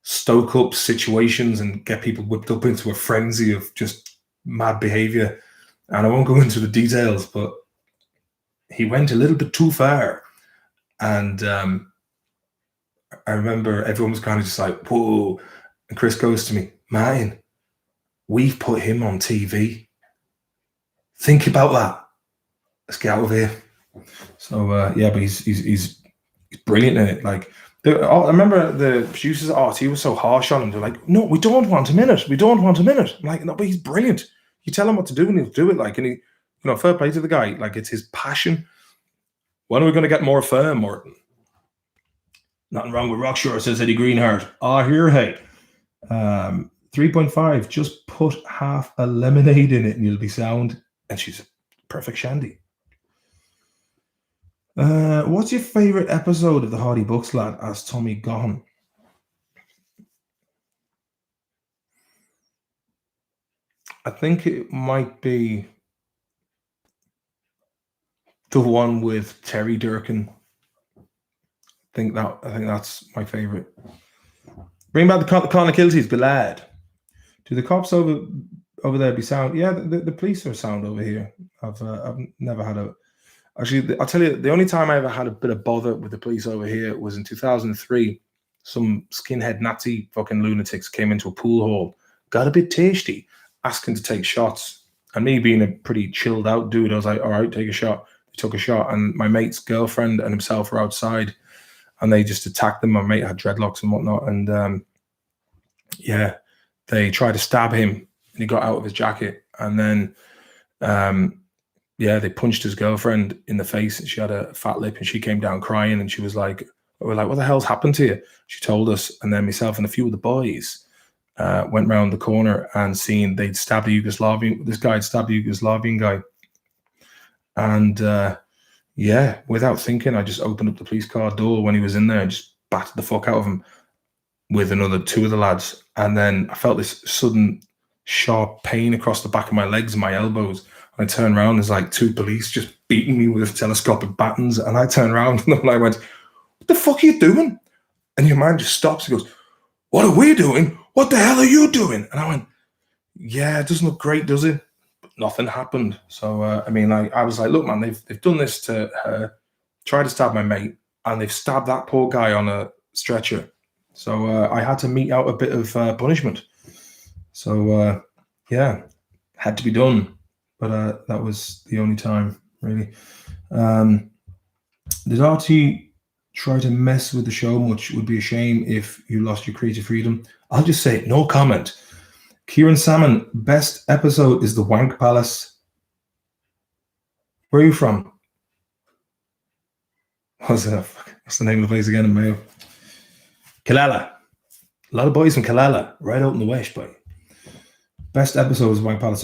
stoke up situations and get people whipped up into a frenzy of just mad behavior. And I won't go into the details, but he went a little bit too far. And I remember everyone was kind of just like, whoa. And Chris goes to me, Martin, we've put him on TV. Think about that. Let's get out of here. So but he's brilliant in it. Like, I remember the producers at RT was so harsh on him. They're like, no, we don't want him in it. We don't want him in it. I'm like, no, but he's brilliant. You tell him what to do and he'll do it. Like, and he, fair play to the guy. Like, it's his passion. When are we going to get more firm, Morton? Nothing wrong with Rockshore, says Eddie Greenheart. Here, hey. 3.5, just put half a lemonade in it and you'll be sound. And she's a perfect shandy. What's your favorite episode of the Hardy Books, lad? Asked Tommy Gahan. I think it might be the one with Terry Durkin. I think that's my favorite. Bring back the Clonakilties, be lad. Do the cops over there be sound? Yeah, the police are sound over here. I've never had a. Actually, I'll tell you, the only time I ever had a bit of bother with the police over here was in 2003. Some skinhead Nazi fucking lunatics came into a pool hall, got a bit tasty, asking to take shots. And me being a pretty chilled out dude, I was like, all right, take a shot. They took a shot, and my mate's girlfriend and himself were outside, and they just attacked them. My mate had dreadlocks and whatnot, and they tried to stab him, and he got out of his jacket, and then they punched his girlfriend in the face, and she had a fat lip, and she came down crying, and she was like, we're like, what the hell's happened to you? She told us, and then myself and a few of the boys went round the corner and seen they'd stabbed this guy had stabbed a Yugoslavian guy. And without thinking, I just opened up the police car door when he was in there and just battered the fuck out of him with another two of the lads. And then I felt this sudden sharp pain across the back of my legs and my elbows. I turned around, there's like two police just beating me with telescopic batons. And I turned around and I went, what the fuck are you doing? And your man just stops and goes, what are we doing? What the hell are you doing? And I went, yeah, it doesn't look great, does it? But nothing happened. So, I was like, look, man, they've done this to her, tried to stab my mate, and they've stabbed that poor guy on a stretcher. So I had to mete out a bit of punishment. So, had to be done. But that was the only time, really. Did RT try to mess with the show much? Would be a shame if you lost your creative freedom. I'll just say, no comment. Kieran Salmon, best episode is the Wank Palace. Where are you from? What's the name of the place again in Mayo? Killala. A lot of boys from Killala, right out in the west, boy. Best episode is Wank Palace.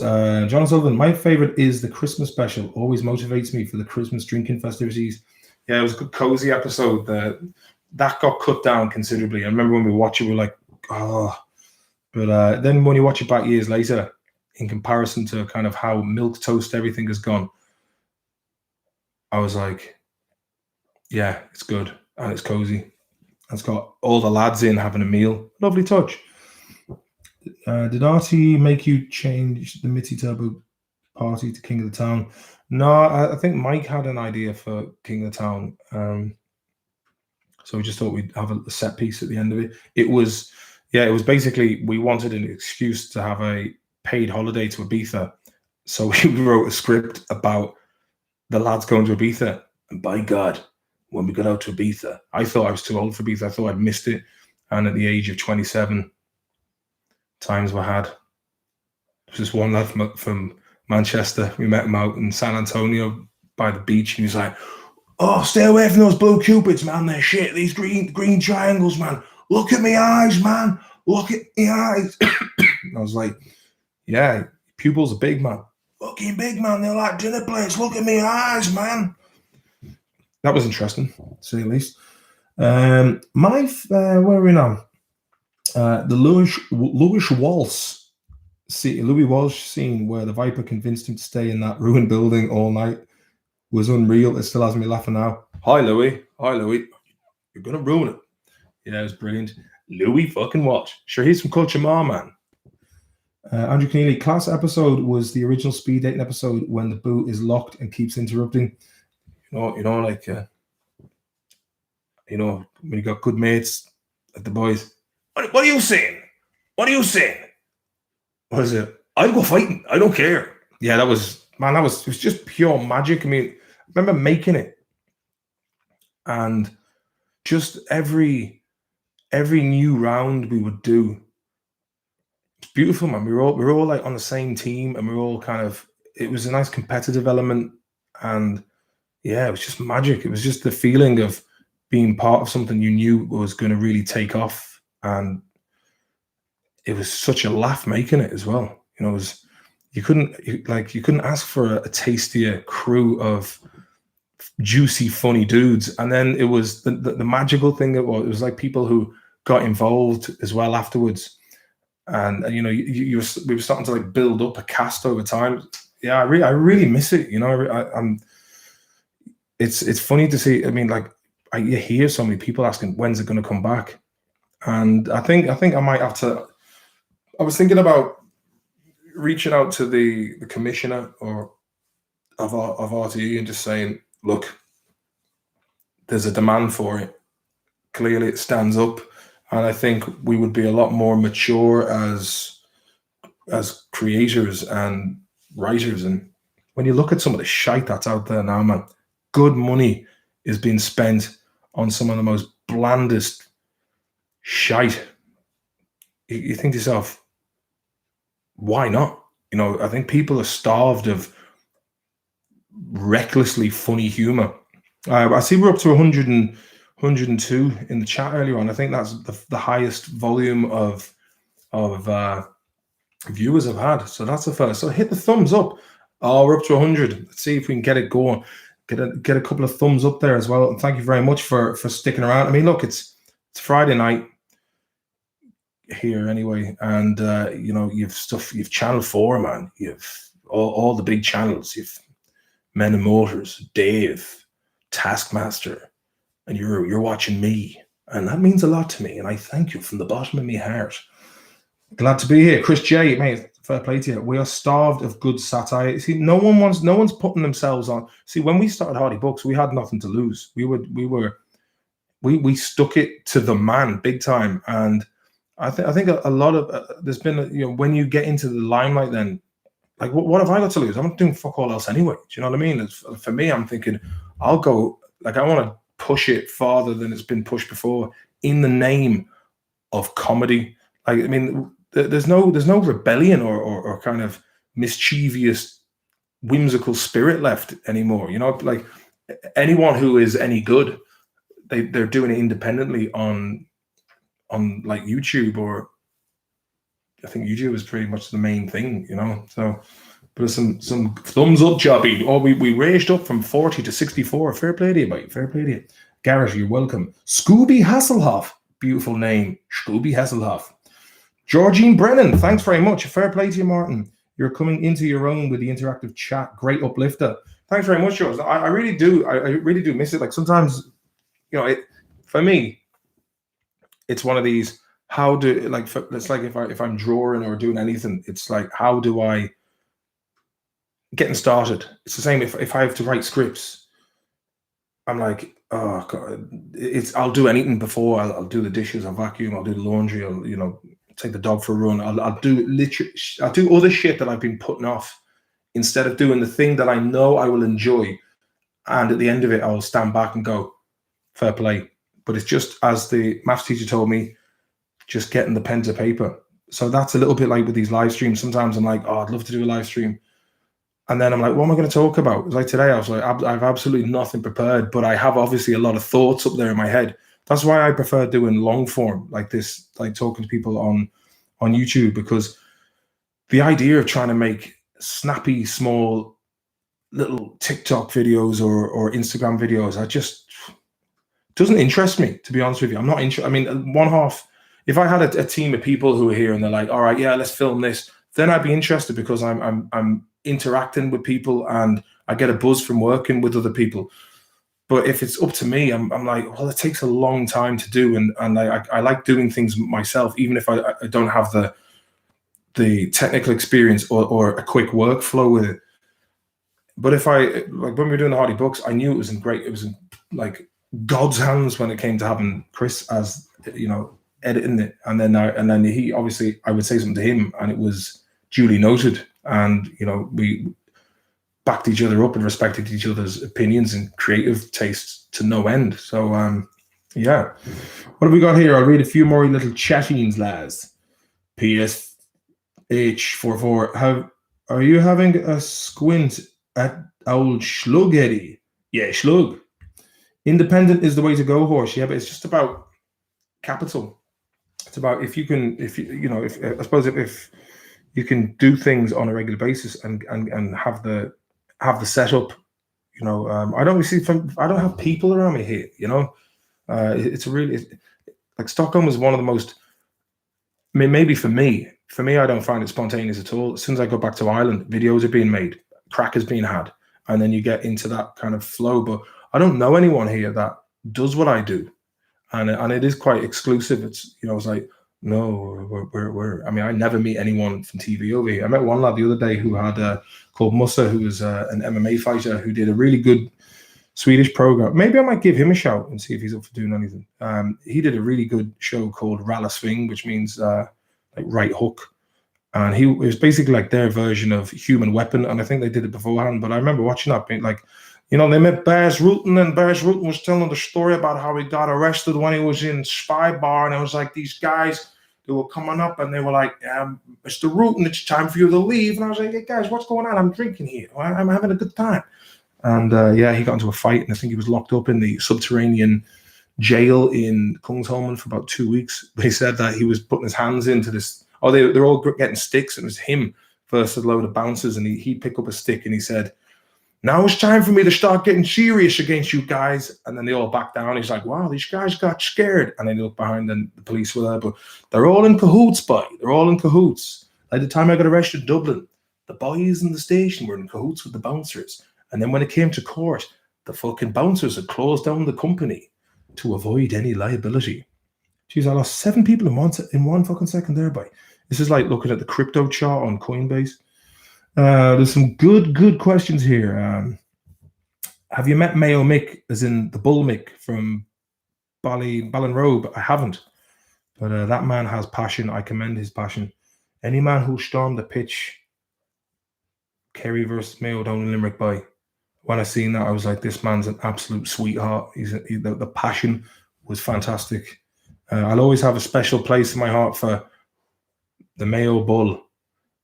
John Sullivan, my favorite is the Christmas special. Always motivates me for the Christmas drinking festivities. Yeah, it was a good, cozy episode. That got cut down considerably. I remember when we watched it, we were like, oh. But then when you watch it back years later, in comparison to kind of how milk toast everything has gone, I was like, yeah, it's good and it's cozy. It's got all the lads in having a meal. Lovely touch. Did RT make you change the Mitzi Turbo party to King of the Town? No, I think Mike had an idea for King of the Town. So we just thought we'd have a set piece at the end of it. It was basically, we wanted an excuse to have a paid holiday to Ibiza. So we wrote a script about the lads going to Ibiza. And by God, when we got out to Ibiza, I thought I was too old for Ibiza. I thought I'd missed it. And at the age of 27, times were had. There's this one lad from Manchester. We met him out in San Antonio by the beach. And he was like, oh, stay away from those blue cupids, man. They're shit. These green triangles, man. Look at me eyes, man. Look at me eyes. I was like, yeah, pupils are big, man. Fucking big, man. They're like dinner plates. Look at me eyes, man. That was interesting, to say the least. Where are we now? The Louis Walsh scene where the Viper convinced him to stay in that ruined building all night. was unreal. It still has me laughing now. Hi, Louis. Hi, Louis. You're going to ruin it. Yeah, it was brilliant. Louis fucking what? Sure, he's from Culture Mar, man. Andrew Keneally, class episode was the original speed dating episode when the boot is locked and keeps interrupting. Like when you got good mates at the boys. What are you saying? What are you saying? What is it? I'll go fighting. I don't care. Yeah, it was just pure magic. I mean, I remember making it, and just every new round we would do, it's beautiful, man. We were all like on the same team, and we were all it was a nice competitive element, and yeah, it was just magic. It was just the feeling of being part of something you knew was going to really take off, and it was such a laugh making it as well. It was you couldn't ask for a tastier crew of juicy, funny dudes. And then it was the magical thing. It was like people who got involved as well afterwards, and we were starting to like build up a cast over time. Yeah, I really miss it. It's funny to see. I mean, like you hear so many people asking when's it going to come back, and I think I might have to. I was thinking about reaching out to the commissioner of RTE and just saying, look, there's a demand for it. Clearly, it stands up, and I think we would be a lot more mature as creators and writers. And when you look at some of the shite that's out there now, man, good money is being spent on some of the most blandest shite. You think to yourself, why not? I think people are starved of recklessly funny humor. I see we're up to 102 in the chat earlier on. I think that's the highest volume of viewers I've had. So that's the first. So hit the thumbs up. Oh, we're up to 100. Let's see if we can get it going. Get a couple of thumbs up there as well. And thank you very much for sticking around. I mean, look, it's Friday night here anyway, and you've Channel 4, man. You've all the big channels. You've Men and Motors, Dave, Taskmaster, and you're watching me, and that means a lot to me, and I thank you from the bottom of my heart. Glad to be here. Chris J, mate, fair play to you. We are starved of good satire. See, no one's putting themselves on. See, when we started Hardy Books, we had nothing to lose. We stuck it to the man big time, and I think a lot of there's been when you get into the limelight, then like what have I got to lose? I'm not doing fuck all else anyway. Do you know what I mean? For me, I'm thinking I'll go, like, I want to push it farther than it's been pushed before in the name of comedy. Like, I mean, there's no rebellion or kind of mischievous, whimsical spirit left anymore. Like anyone who is any good, they're doing it independently on like YouTube, or I think YouTube is pretty much the main thing, So, but some thumbs up, Jobby. Oh, we raised up from 40 to 64. Fair play to you, mate. Fair play to you. Garrett, you're welcome. Scooby Hasselhoff, beautiful name, Scooby Hasselhoff. Georgine Brennan, thanks very much. Fair play to you, Martin. You're coming into your own with the interactive chat. Great uplifter. Thanks very much, George. I really do. I really do miss it. Like sometimes, for me, it's one of these. It's like if I'm drawing or doing anything, it's like, how do I getting started? It's the same if I have to write scripts. I'm like, oh God, I'll do anything before. I'll do the dishes, I'll vacuum, I'll do the laundry, I'll take the dog for a run. I'll do other shit that I've been putting off instead of doing the thing that I know I will enjoy. And at the end of it, I'll stand back and go, fair play. But it's just, as the maths teacher told me, just getting the pen to paper. So that's a little bit like with these live streams. Sometimes I'm like, oh, I'd love to do a live stream. And then I'm like, what am I going to talk about? It was like today, I was like, I've absolutely nothing prepared, but I have obviously a lot of thoughts up there in my head. That's why I prefer doing long form like this, like talking to people on YouTube, because the idea of trying to make snappy, small, little TikTok videos or Instagram videos, doesn't interest me, to be honest with you. I'm not interested. I mean, one half, if I had a team of people who are here and they're like, all right, yeah, let's film this, then I'd be interested, because I'm interacting with people and I get a buzz from working with other people. But if it's up to me, I'm like, well, it takes a long time to do, and I like doing things myself, even if I don't have the technical experience or a quick workflow with it. But if like when we were doing the Hardy books, I knew it was in like God's hands when it came to having Chris as, you know, editing it, and then he obviously, I would say something to him, and it was duly noted, and you know, we backed each other up and respected each other's opinions and creative tastes to no end. So yeah, what have we got here? I'll read a few more little chattings, lads. PSH44, are you having a squint at old Schlug, Eddie? Yeah, Schlug. Independent is the way to go, horse. Yeah, but it's just about capital. It's about if you I suppose if you can do things on a regular basis and have the setup, you know. I don't have people around me here, you know. It's like Stockholm is one of the most, I mean, maybe for me, I don't find it spontaneous at all. As soon as I go back to Ireland, videos are being made, crack is being had, and then you get into that kind of flow. But I don't know anyone here that does what I do, and it is quite exclusive. It's, you know, it's like, no, I mean, I never meet anyone from TV over here. I met one lad the other day who had called Musa, who was an MMA fighter who did a really good Swedish program. Maybe I might give him a shout and see if he's up for doing anything. He did a really good show called Ralla Sving, which means like right hook. And it was basically like their version of Human Weapon. And I think they did it beforehand. But I remember watching that, being like, you know, they met Baz Rutten, and Baz Rutten was telling the story about how he got arrested when he was in Spy Bar. And it was like these guys, they were coming up and they were like, Mr. Rutten, it's time for you to leave. And I was like, hey, guys, what's going on? I'm drinking here. I'm having a good time. And yeah, he got into a fight, and I think he was locked up in the subterranean jail in Kungsholmen for about 2 weeks. But he said that he was putting his hands into this. Oh, they're all getting sticks, and it was him versus a load of bouncers. And he picked up a stick and he said, now it's time for me to start getting serious against you guys. And then they all backed down. He's like, wow, these guys got scared. And then he looked behind, and the police were there. But they're all in cahoots, boy. They're all in cahoots. Like the time I got arrested in Dublin, the boys in the station were in cahoots with the bouncers. And then when it came to court, the fucking bouncers had closed down the company to avoid any liability. Jeez, I lost 7 people in one fucking second there, boy. This is like looking at the crypto chart on Coinbase. There's some good questions here. Have you met Mayo Mick, as in the Bull Mick from Ballinrobe? I haven't. But that man has passion. I commend his passion. Any man who stormed the pitch, Kerry versus Mayo down in Limerick, by. When I seen that, I was like, this man's an absolute sweetheart. The passion was fantastic. I'll always have a special place in my heart for the Mayo Bull.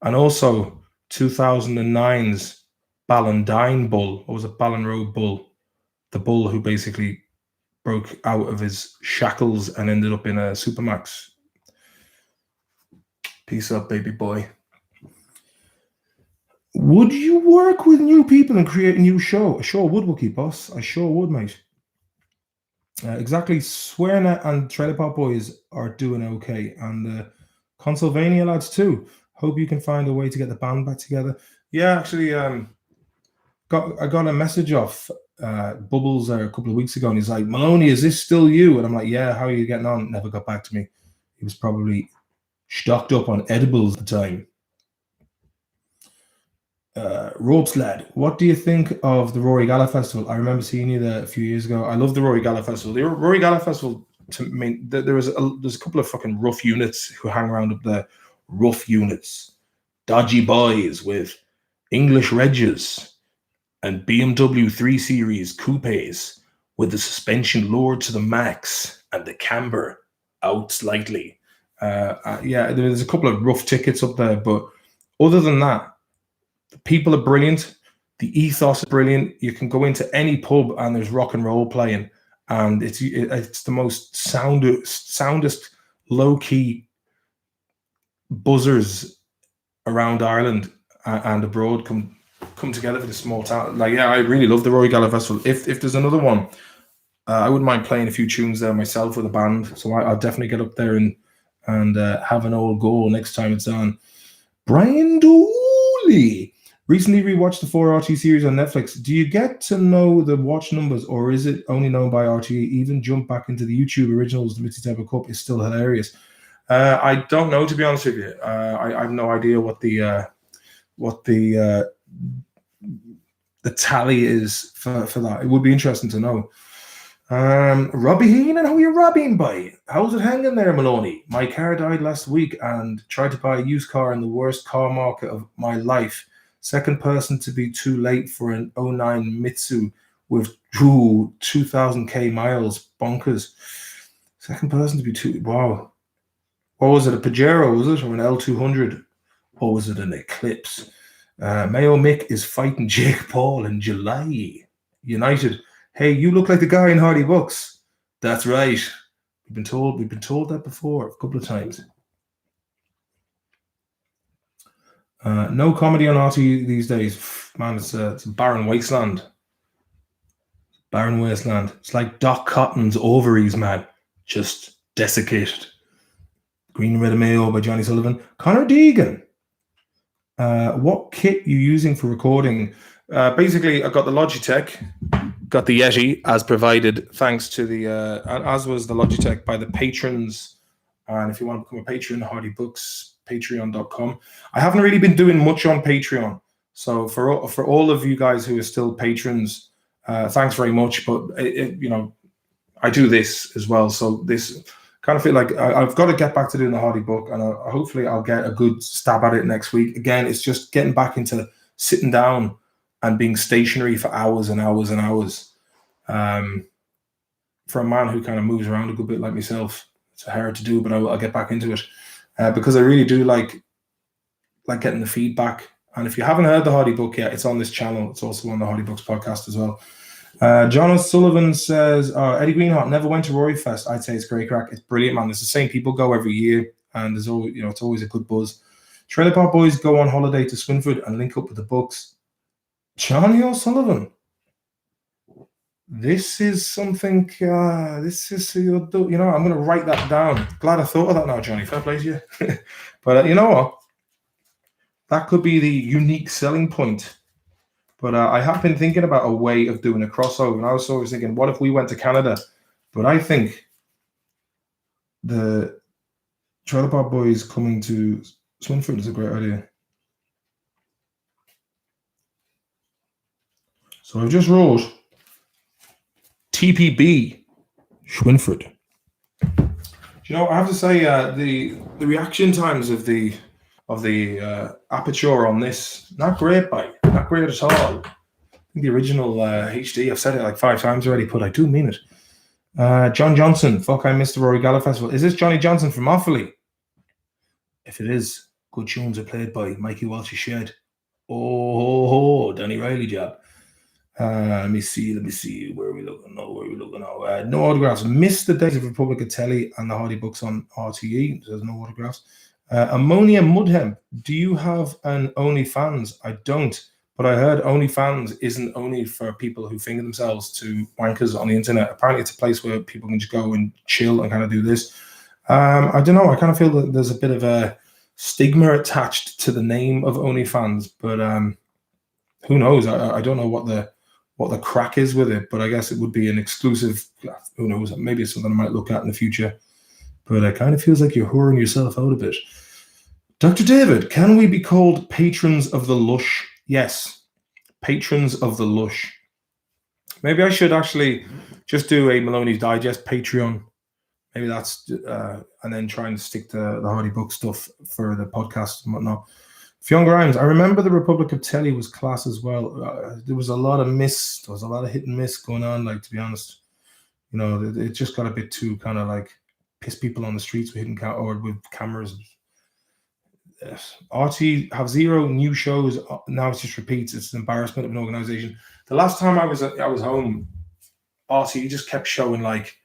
And also 2009's Ballindine Bull, or was it Ballinrobe Bull? The bull who basically broke out of his shackles and ended up in a Supermax. Peace up, baby boy. Would you work with new people and create a new show? I sure would, Wookie Boss. I sure would, mate. Exactly. Swearnet and Trailer Park Boys are doing okay. And Consulvania lads too. Hope you can find a way to get the band back together. Yeah, actually, I got a message off Bubbles a couple of weeks ago, and he's like, Maloney, is this still you? And I'm like, yeah, how are you getting on? Never got back to me. He was probably stocked up on edibles at the time. Ropes lad, what do you think of the Rory Gala Festival? I remember seeing you there a few years ago. I love the Rory Gala Festival. The Rory Gala Festival, to me, there's a couple of fucking rough units who hang around up there. Rough units, dodgy boys with English Regs and BMW 3 Series coupes with the suspension lowered to the max and the camber out slightly. Yeah, there's a couple of rough tickets up there, but other than that, the people are brilliant. The ethos is brilliant. You can go into any pub and there's rock and roll playing, and it's the most soundest low-key buzzers around Ireland and abroad come together for the small town. Like, yeah, I really love the Rory Gala Festival. If there's another one, I wouldn't mind playing a few tunes there myself with a band. So I'll definitely get up there and have an old go next time it's on. Brian Dooley. Recently rewatched the 4RT series on Netflix. Do you get to know the watch numbers, or is it only known by RTE? Even jump back into the YouTube originals. The Mitzi Turbo Cup is still hilarious. I don't know, to be honest with you. I have no idea what the tally is for that. It would be interesting to know. Robbie Heenan, how are you robbing by? How's it hanging there, Maloney? My car died last week and tried to buy a used car in the worst car market of my life. Second person to be too late for an 09 Mitsu with 2,000k miles. Bonkers. Second person to be too... Wow. What was it? A Pajero, was it? Or an L200? Or was it an Eclipse? Mayo Mick is fighting Jake Paul in July. United. Hey, you look like the guy in Hardy Books. That's right. We've been told that before a couple of times. No comedy on RT these days. Man, it's a barren wasteland. Barren wasteland. It's like Doc Cotton's ovaries, man. Just desiccated. Green Red Mayo by Johnny Sullivan. Connor Deegan. What kit you using for recording? Basically, I got the Logitech, got the Yeti as provided, thanks to the as was the Logitech by the patrons. And if you want to become a patron, Hardy Books, patreon.com. I haven't really been doing much on Patreon, so for all of you guys who are still patrons, thanks very much. But I do this as well, so this kind of feel like I've got to get back to doing the Hardy Book, and hopefully I'll get a good stab at it next week. Again, it's just getting back into sitting down and being stationary for hours and hours and hours. For a man who kind of moves around a good bit like myself, it's hard to do, but I'll get back into it because I really do like getting the feedback. And if you haven't heard the Hardy Book yet, it's on this channel. It's also on the Hardy Books podcast as well. John O'Sullivan says, Eddie Greenhart never went to Rory Fest. I'd say it's great crack. It's brilliant, man. It's the same people go every year, and there's always, it's always a good buzz. Trailer Park Boys go on holiday to Swinford and link up with the Bucks. Johnny O'Sullivan. This is something. I'm going to write that down. Glad I thought of that now, Johnny. Fair play to you. But you know what? That could be the unique selling point. But I have been thinking about a way of doing a crossover, and I was always thinking, what if we went to Canada? But I think the Trailer Park Boys coming to Swinford is a great idea. So I've just wrote TPB Swinford. I have to say the reaction times of the aperture on this, not great at all. I think the original HD, I've said it like 5 times already, but I do mean it. John Johnson, fuck, I missed the Rory Gala Festival. Is this Johnny Johnson from Offaly? If it is, good tunes are played by Mikey Walsh's Shed. Oh, Danny Riley job. Let me see. Where are we looking? No autographs. Missed the days of Republic of Telly and the Hardy Books on RTE. There's no autographs. Ammonia Mudhem. Do you have an OnlyFans? I don't, but I heard OnlyFans isn't only for people who finger themselves to wankers on the internet. Apparently, it's a place where people can just go and chill and kind of do this. I don't know. I kind of feel that there's a bit of a stigma attached to the name of OnlyFans, but who knows? I don't know what the crack is with it, but I guess it would be an exclusive. Who knows? Maybe it's something I might look at in the future. But it kind of feels like you're whoring yourself out a bit. Dr. David, can we be called patrons of the Lush? Yes, patrons of the Lush. Maybe I should actually just do a Maloney's Digest Patreon. Maybe that's, and then try and stick to the Hardy Book stuff for the podcast and whatnot. Fionn Grimes, I remember the Republic of Telly was class as well. There was a lot of hit and miss going on, like, to be honest. It just got a bit too kind of like piss people on the streets with with cameras. Yes. RT have 0 new shows. Now it just repeats. It's an embarrassment of an organization. The last time I was home, RT just kept showing like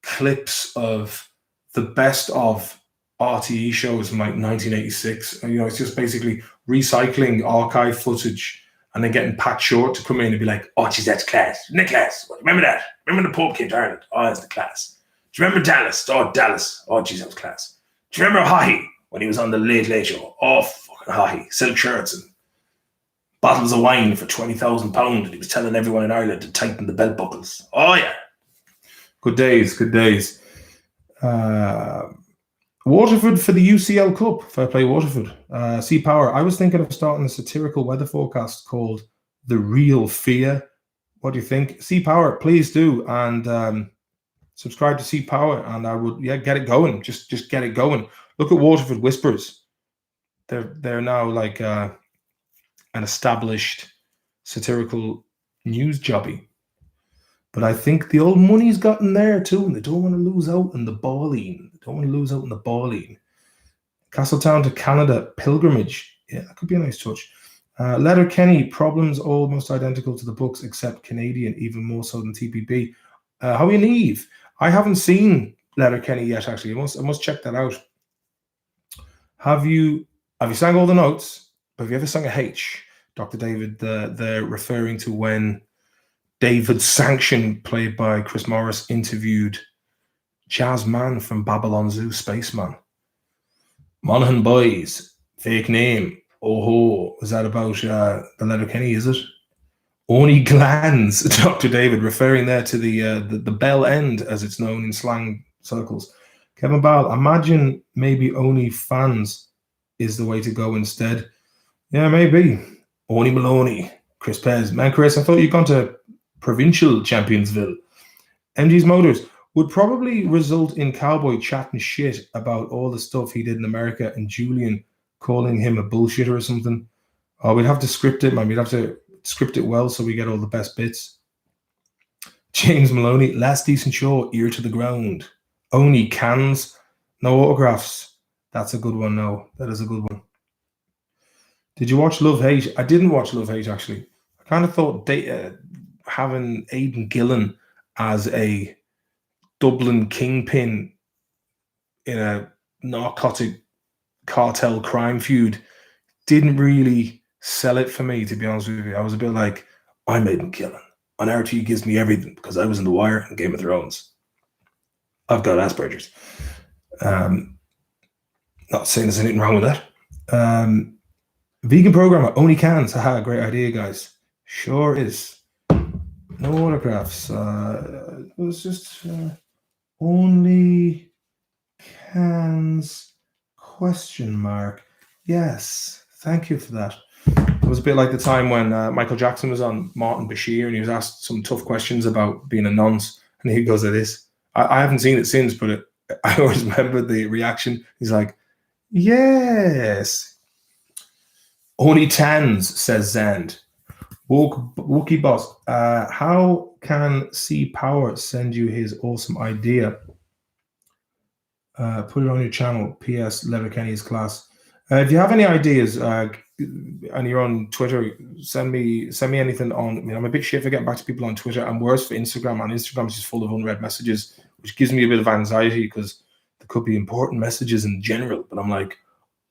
clips of the best of RTE shows from like 1986. And, it's just basically recycling archive footage and then getting Pat Short to come in and be like, oh, geez, that's class. Isn't it class? Remember that? Remember the Pope came to Ireland? Oh, that's the class. Do you remember Dallas? Oh, Dallas. Oh, geez, that was class. Do you remember Haughey when he was on the Late Late Show? Oh, fucking Haughey. Silk shirts and bottles of wine for £20,000, and he was telling everyone in Ireland to tighten the belt buckles. Oh yeah, good days, good days. Waterford for the UCL Cup. Fair play, Waterford. Sea Power. I was thinking of starting a satirical weather forecast called The Real Fear. What do you think? Sea Power, please do. And subscribe to Sea Power, and I would get it going. Just get it going. Look at Waterford Whispers. They're now like an established satirical news jobby. But I think the old money's gotten there too, and they don't want to lose out on the balling. Castletown to Canada pilgrimage. Yeah, that could be a nice touch. Letterkenny, problems almost identical to the books, except Canadian, even more so than TPB. How are you, Neve? I haven't seen Letterkenny yet, actually. I must check that out. Have you sang all the notes? Have you ever sung a H? Dr. David, they're referring to when David Sanction, played by Chris Morris, interviewed Jazzman from Babylon Zoo, Spaceman. Monaghan boyz, fake name. Oh, is that about the Letterkenny, is it? Only glands, Dr. David, referring there to the bell end, as it's known in slang circles. Kevin Ball, imagine maybe only fans is the way to go instead. Yeah, maybe. Oni Maloney, Chris Pez. Man, Chris, I thought you'd gone to provincial Championsville. MG's Motors would probably result in Cowboy chatting shit about all the stuff he did in America and Julian calling him a bullshitter or something. Oh, we'd have to script it, man. We'd have to script it well so we get all the best bits. James Maloney, last decent show, ear to the ground. Only cans, no autographs. That's a good one, no. That is a good one. Did you watch Love Hate? I didn't watch Love Hate, actually. I kind of thought having Aidan Gillen as a Dublin kingpin in a narcotic cartel crime feud didn't really sell it for me, to be honest with you. I was a bit like, I'm Aidan Gillen. On RT gives me everything because I was in The Wire and Game of Thrones. I've got Asperger's. Not saying there's anything wrong with that. Vegan programmer, only cans. Haha, great idea, guys. Sure is. No autographs. It was just only cans, question mark. Yes, thank you for that. It was a bit like the time when Michael Jackson was on Martin Bashir and he was asked some tough questions about being a nonce, and he goes like this. I haven't seen it since, but I always remember the reaction. He's like, yes. Only tans, says Zand. Wookie Boss, how can Sea Power send you his awesome idea? Put it on your channel. P.S. Letterkenny's class. If you have any ideas and you're on Twitter, send me anything on. I mean, I'm a bit shit for getting back to people on Twitter. I'm worse for Instagram, and Instagram is just full of unread messages, which gives me a bit of anxiety because there could be important messages in general. But I'm like,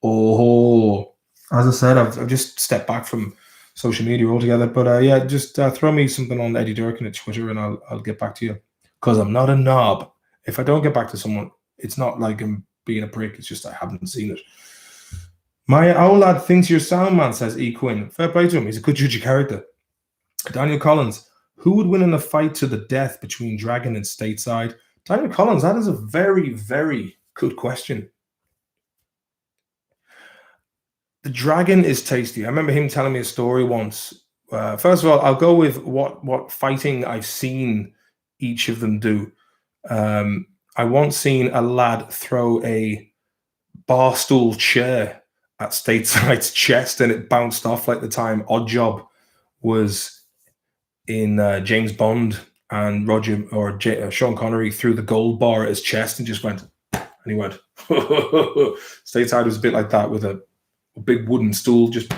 oh, as I said, I've just stepped back from social media altogether. But yeah, just throw me something on Eddie Durkin at Twitter, and I'll get back to you because I'm not a knob. If I don't get back to someone, it's not like I'm being a prick. It's just I haven't seen it. My old lad thinks you're sound, man, says E. Quinn. Fair play to him. He's a good judge of character. Daniel Collins. Who would win in a fight to the death between Dragon and Stateside? Daniel Collins, that is a very, very good question. The Dragon is tasty. I remember him telling me a story once. First of all, I'll go with what fighting I've seen each of them do. I once seen a lad throw a bar stool chair at Stateside's chest, and it bounced off like the time Oddjob was in James Bond, and Sean Connery threw the gold bar at his chest and just went, and he went. Stateside was a bit like that, with a big wooden stool just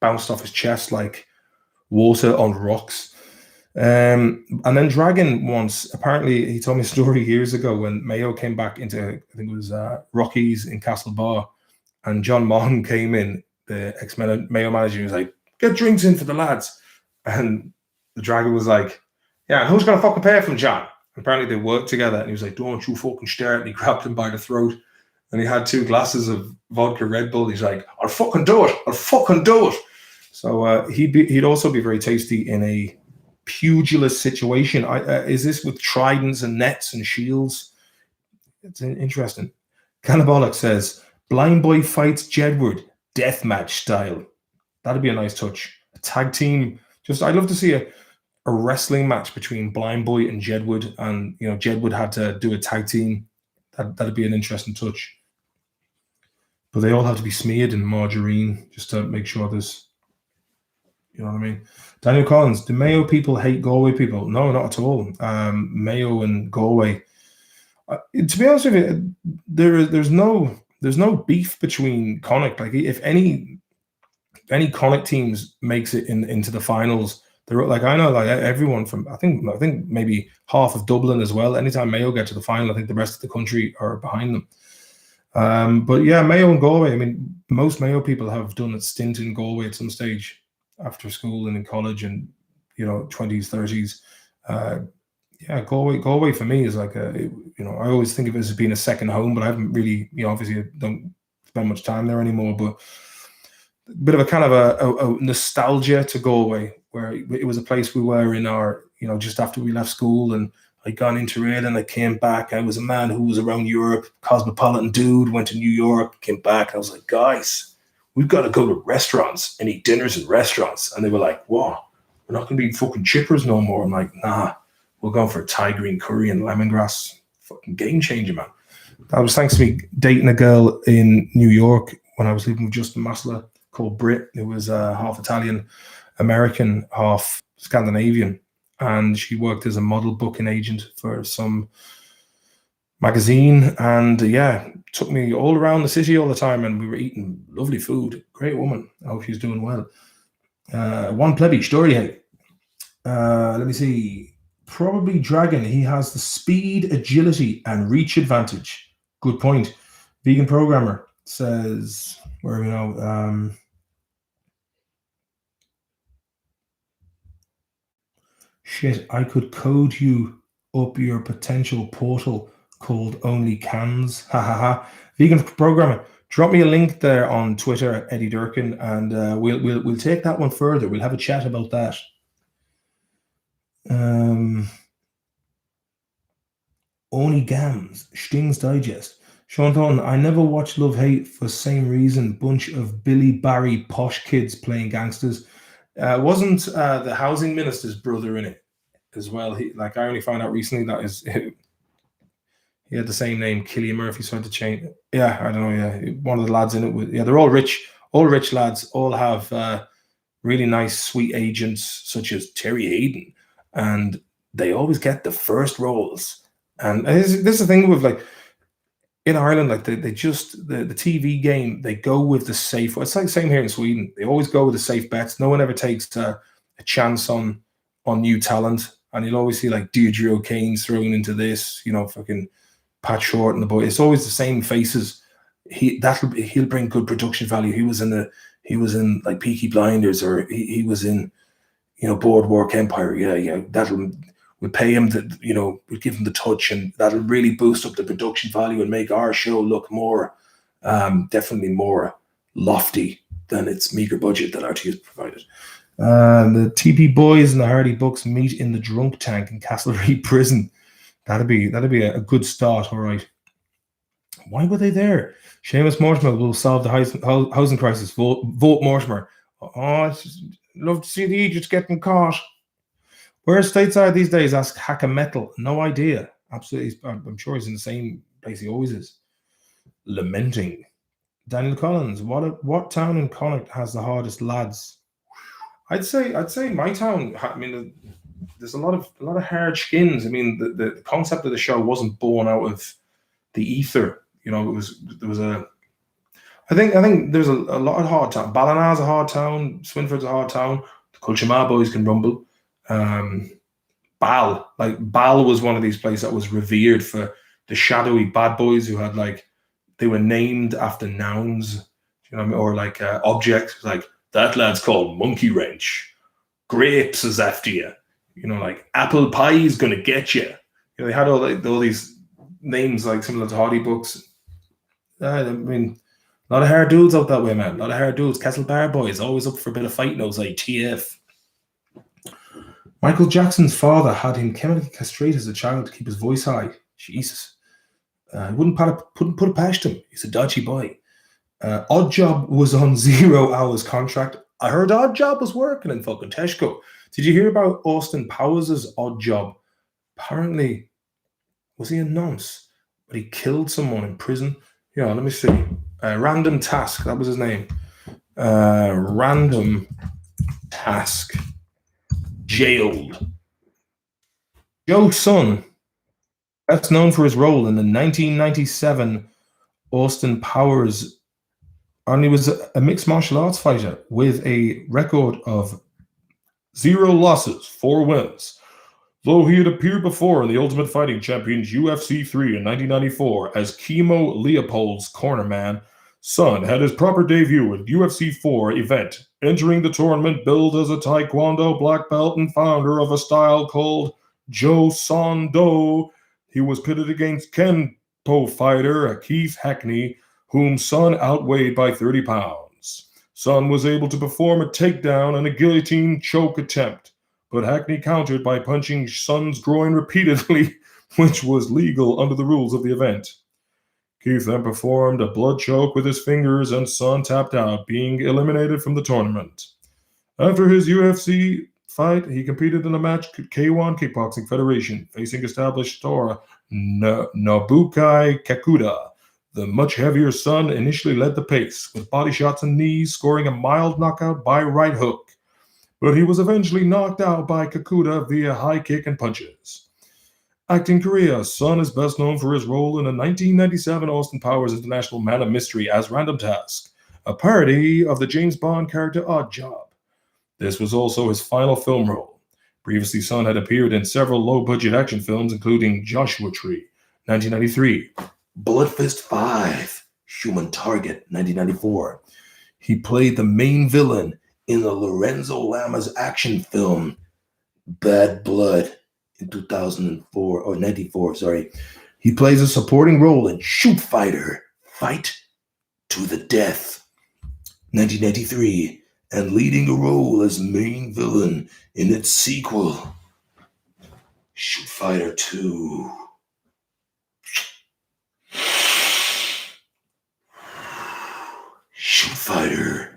bounced off his chest like water on rocks. And then Dragon once, apparently he told me a story years ago when Mayo came back into, I think it was Rockies in Castlebar, and John Mahon came in, the ex-Mayo manager, he was like, get drinks in for the lads. And the Dragon was like, yeah, and who's going to fucking pay for them, John? And apparently they worked together, and he was like, don't you fucking start. And he grabbed him by the throat, and he had 2 glasses of vodka Red Bull. He's like, I'll fucking do it. I'll fucking do it. So he'd also be very tasty in a pugilist situation. Is this with tridents and nets and shields? It's interesting. Cannibalic says Blind Boy fights Jedward, deathmatch style. That'd be a nice touch. A tag team. I'd love to see a wrestling match between Blind Boy and Jedward, and Jedward had to do a tag team. That'd be an interesting touch. But they all have to be smeared in margarine just to make sure there's, you know what I mean? Daniel Collins, do Mayo people hate Galway people? No, not at all. Mayo and Galway. To be honest with you, there's no beef between Connacht. Like if any Connacht teams makes it into the finals, they're like, I know like everyone from I think maybe half of Dublin as well. Anytime Mayo get to the final, I think the rest of the country are behind them. But yeah, Mayo and Galway. I mean, most Mayo people have done a stint in Galway at some stage after school and in college, and 20s, 30s. Yeah, Galway for me is like I always think of it as being a second home, but I haven't really, obviously I don't spend much time there anymore. But a bit of a kind of a nostalgia to Galway, where it was a place we were in our, just after we left school, and I'd gone into it and I came back. I was a man who was around Europe, cosmopolitan dude, went to New York, came back, and I was like, guys, we've got to go to restaurants and eat dinners in restaurants. And they were like, what? We're not going to be fucking chippers no more. I'm like, nah, we're going for a Thai green curry and lemongrass. Fucking game changer, man. That was thanks to me dating a girl in New York when I was living with Justin Maslow called Brit. It was half Italian, American, half Scandinavian. And she worked as a model booking agent for some magazine. And took me all around the city all the time. And we were eating lovely food. Great woman. I hope she's doing well. One plebby story. Hey. Let me see. Probably Dragon. He has the speed, agility, and reach advantage. Good point. Vegan Programmer says, where are we now? Shit, I could code you up your potential portal called Only Cans. Ha ha ha. Vegan Programmer. Drop me a link there on Twitter at Eddie Durkin, and we'll take that one further. We'll have a chat about that. Only Gams, Stings Digest. Sean Thornton, I never watched Love Hate for same reason. Bunch of Billy Barry posh kids playing gangsters. Wasn't the housing minister's brother in it as well? I only found out recently that he had the same name, Cillian Murphy, so I had to change it. Yeah, I don't know. Yeah, one of the lads in it. They're all rich lads. All have really nice, sweet agents such as Terry Hayden, and they always get the first roles. And this is the thing with in Ireland, they just the TV game, they go with the safe. It's like the same here in Sweden. They always go with the safe bets. No one ever takes a chance on new talent. And you'll always see like Deirdre O'Kane's thrown into this, fucking Pat Short and the boy. It's always the same faces. He'll bring good production value. He was in like Peaky Blinders, or he was in Boardwalk Empire. Yeah, we'll pay him we'll give him the touch, and that'll really boost up the production value and make our show look more, definitely more lofty than its meager budget that RT has provided. The TP Boys and the Hardy Bucks meet in the drunk tank in Castlereagh Prison. That'd be a good start. All right. Why were they there? Seamus Mortimer will solve the housing crisis. Vote Mortimer. Oh, love to see the Egypts getting caught. Where stateside these days? Ask Hacka Metal. No idea. Absolutely. I'm sure he's in the same place he always is. Lamenting. Daniel Collins. What town in Connacht has the hardest lads? I'd say my town. I mean, there's a lot of hard skins. I mean, the concept of the show wasn't born out of the ether. I think there's a lot of hard town. Ballina's a hard town. Swinford's a hard town. The Culchama boys can rumble. Bal was one of these places that was revered for the shadowy bad boys who had they were named after nouns, or objects, like that lad's called Monkey Wrench, grapes is after you, apple pie is gonna get you. They had all these names similar to Hardy Books. I mean, A lot of hard dudes out that way, man. A lot of hard dudes. Kettle Bar boys, always up for a bit of fight knows, like TF. Michael Jackson's father had him chemically castrated as a child to keep his voice high. Jesus. He wouldn't put it past him. He's a dodgy boy. Odd Job was on 0 hours contract. I heard Odd Job was working in fucking Tesco. Did you hear about Austin Powers' Odd Job? Apparently, was he a nonce? But he killed someone in prison. Yeah, let me see. Random Task, that was his name. Random Task. Jailed. Joe Son, best known for his role in the 1997 Austin Powers, and he was a mixed martial arts fighter with a record of 0 losses, 4 wins. Though he had appeared before in the Ultimate Fighting Champions UFC 3 in 1994 as Chemo Leopold's cornerman, Son had his proper debut at UFC 4 event, entering the tournament billed as a Taekwondo black belt and founder of a style called Jo Son Do. He was pitted against Kenpo fighter Keith Hackney, whom Son outweighed by 30 pounds. Son was able to perform a takedown and a guillotine choke attempt, but Hackney countered by punching Son's groin repeatedly, which was legal under the rules of the event. Keith then performed a blood choke with his fingers, and Son tapped out, being eliminated from the tournament. After his UFC fight, he competed in a match at K1 Kickboxing Federation, facing established star Nobukai Kakuda. The much heavier Son initially led the pace, with body shots and knees, scoring a mild knockout by right hook. But he was eventually knocked out by Kakuda via high kick and punches. Acting career, Son is best known for his role in the 1997 Austin Powers International Man of Mystery as Random Task, a parody of the James Bond character Odd Job. This was also his final film role. Previously, Son had appeared in several low-budget action films, including Joshua Tree, 1993, Blood Fist 5, Human Target, 1994. He played the main villain in the Lorenzo Lamas action film Bad Blood in 2004 or 94. He plays a supporting role in Shoot Fighter, Fight to the Death, 1993, and leading a role as main villain in its sequel, Shoot Fighter 2. Shoot Fighter.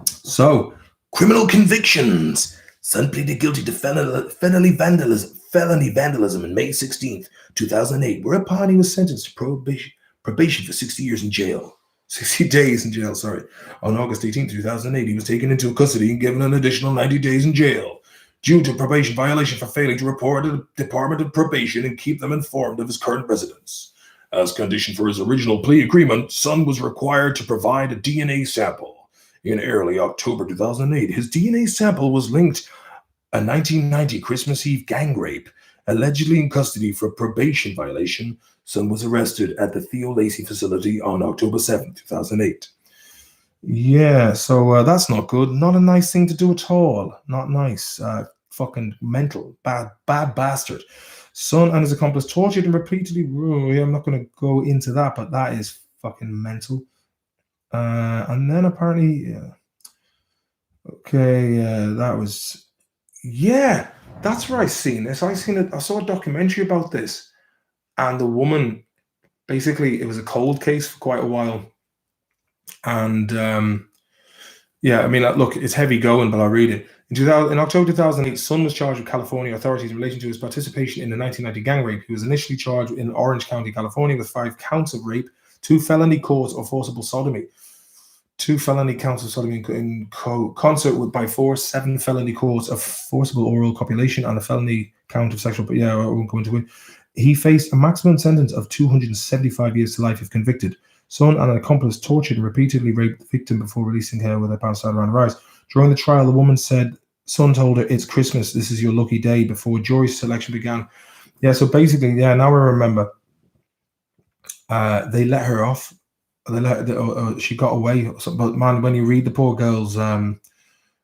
So, criminal convictions. Son pleaded guilty to felony vandalism on May 16th, 2008, whereupon he was sentenced to probation for 60 years in jail. 60 days in jail, sorry. On August 18th, 2008, he was taken into custody and given an additional 90 days in jail due to probation violation for failing to report to the Department of Probation and keep them informed of his current residence. As condition for his original plea agreement, Son was required to provide a DNA sample. In early October 2008, his DNA sample was linked a 1990 Christmas Eve gang rape. Allegedly in custody for probation violation, Son was arrested at the Theo Lacey facility on October 7, 2008. Yeah, so that's not good. Not a nice thing to do at all. Not nice. Fucking mental. Bad bastard. Son and his accomplice tortured and repeatedly... I'm not going to go into that, but that is fucking mental. And then apparently... that was... Yeah, that's where I seen this. I saw a documentary about this, and the woman, basically, it was a cold case for quite a while. And look, it's heavy going, but I'll read it. In October 2008, Son was charged with California authorities in relation to his participation in the 1990 gang rape. He was initially charged in Orange County, California, with 5 counts of rape, 2 felony counts of forcible sodomy. 2 felony counts of sodomy in concert with by force, 7 felony counts of forcible oral copulation, and a felony count of sexual. But yeah, I won't go into it. He faced a maximum sentence of 275 years to life if convicted. Son and an accomplice tortured and repeatedly raped the victim before releasing her with her pants down around her eyes. During the trial, the woman said Son told her, "It's Christmas. This is your lucky day." Before jury selection began. Yeah, so basically, now I remember. They let her off. She got away. But man, when you read the poor girl's, or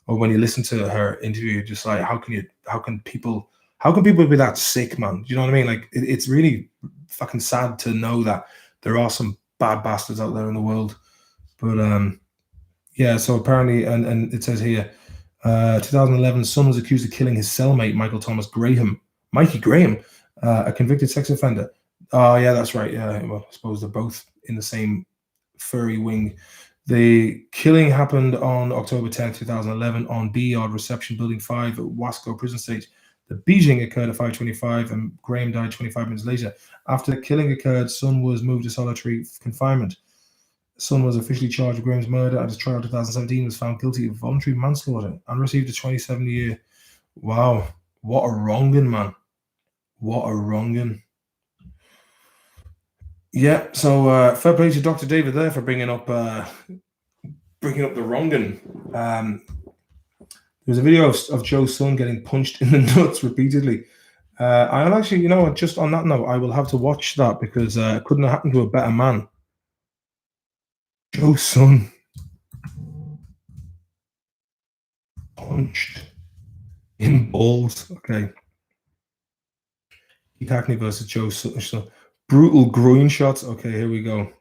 when you listen to her interview, you're just like, how can people be that sick, man? Do you know what I mean? Like, it's really fucking sad to know that there are some bad bastards out there in the world. But yeah, so apparently, and it says here, 2011, Sun was accused of killing his cellmate, Mikey Graham, a convicted sex offender. Oh, yeah, that's right. Yeah, well, I suppose they're both in the same furry wing. The killing happened on October 10th, 2011, on B Yard Reception Building 5 at Wasco Prison State. The beating occurred at 5:25, and Graham died 25 minutes later. After the killing occurred, Sun was moved to solitary confinement. Sun was officially charged with Graham's murder at his trial in 2017, was found guilty of voluntary manslaughter and received a 27-year. Wow, what a wronging, man. What a wronging. Yeah, so fair play to Dr. David there for bringing up the wronging. There's a video of Joe's son getting punched in the nuts repeatedly. I'll actually, just on that note, I will have to watch that because it couldn't have happened to a better man. Joe's son punched in balls. Okay. Keith Hackney versus Joe's son. Brutal groin shots. Okay, here we go.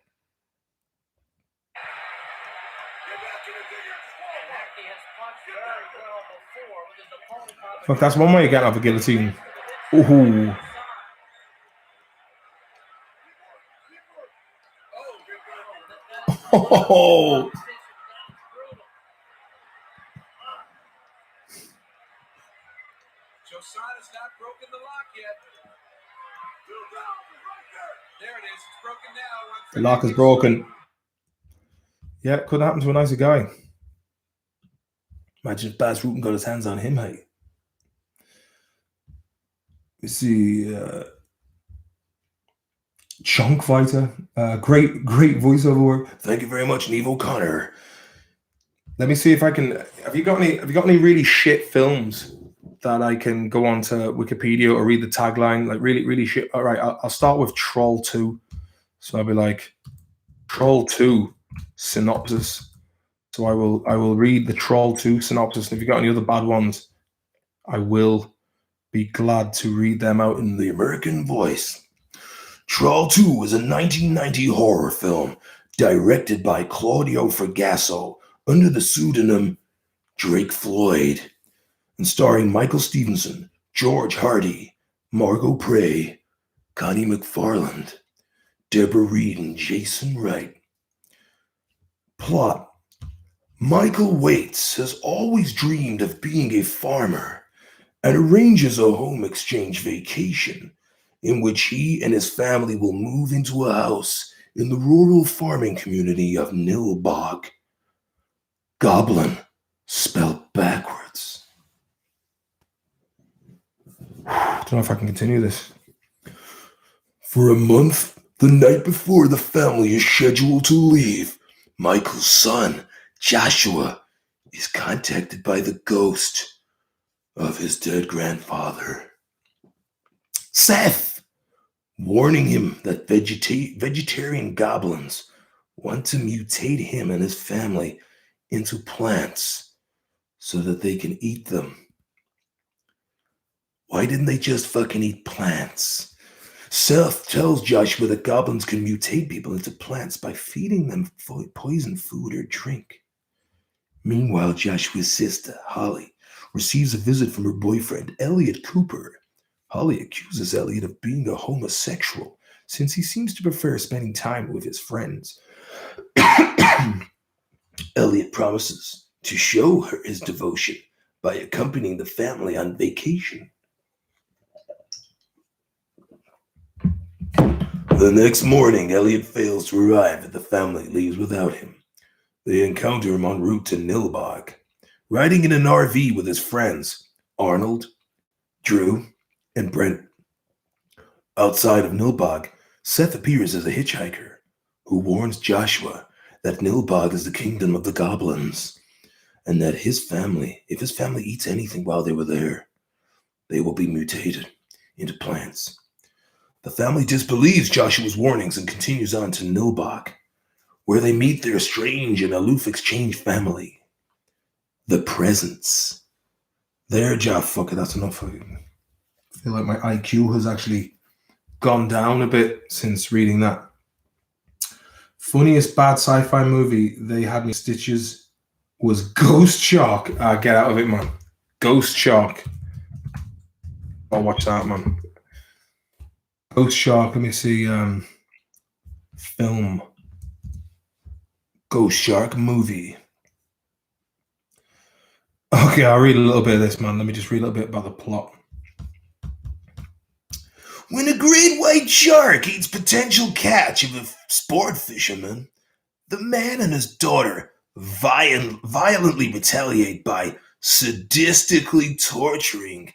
Fuck, that's one way you get out of a guillotine. Ooh. Oh. Josiah's not broken the lock yet. There it is. It's broken now. The lock is broken. Yeah, it couldn't happen to a nicer guy. Imagine if Baz Rutten got his hands on him, hey. You see, Chunk Fighter, great voiceover work. Thank you very much, Neve O'Connor. Let me see if I can. Have you got any really shit films that I can go on to Wikipedia or read the tagline? Like really, really shit. All right, I'll start with Troll 2. So I'll be like, Troll 2 synopsis. So I will read the Troll 2 synopsis. And if you've got any other bad ones, I will be glad to read them out in the American voice. Troll 2 is a 1990 horror film directed by Claudio Fragasso under the pseudonym Drake Floyd and starring Michael Stevenson, George Hardy, Margot Prey, Connie McFarland, Deborah Reed, and Jason Wright. Plot: Michael Waits has always dreamed of being a farmer and arranges a home exchange vacation in which he and his family will move into a house in the rural farming community of Nilbog. Goblin, spelled backwards. I don't know if I can continue this. For a month, the night before the family is scheduled to leave, Michael's son, Joshua, is contacted by the ghost of his dead grandfather, Seth, warning him that vegetarian goblins want to mutate him and his family into plants so that they can eat them. Why didn't they just fucking eat plants? Seth tells Joshua that goblins can mutate people into plants by feeding them poison food or drink. Meanwhile, Joshua's sister, Holly, receives a visit from her boyfriend, Elliot Cooper. Holly accuses Elliot of being a homosexual since he seems to prefer spending time with his friends. Elliot promises to show her his devotion by accompanying the family on vacation. The next morning, Elliot fails to arrive and the family leaves without him. They encounter him en route to Nilbog, riding in an RV with his friends, Arnold, Drew, and Brent. Outside of Nilbog, Seth appears as a hitchhiker who warns Joshua that Nilbog is the kingdom of the goblins and that if his family eats anything while they were there, they will be mutated into plants. The family disbelieves Joshua's warnings and continues on to Nilbog, where they meet their strange and aloof exchange family, the Presents. There, fuck it, that's enough. I feel like my IQ has actually gone down a bit since reading that. Funniest bad sci-fi movie they had me stitches was Ghost Shark. Get out of it, man. Ghost Shark. I'll watch that, man. Ghost Shark. Let me see. Film. Ghost Shark movie. Okay, I'll read a little bit of this, man. Let me just read a little bit about the plot. When a great white shark eats potential catch of a sport fisherman, the man and his daughter violently retaliate by sadistically torturing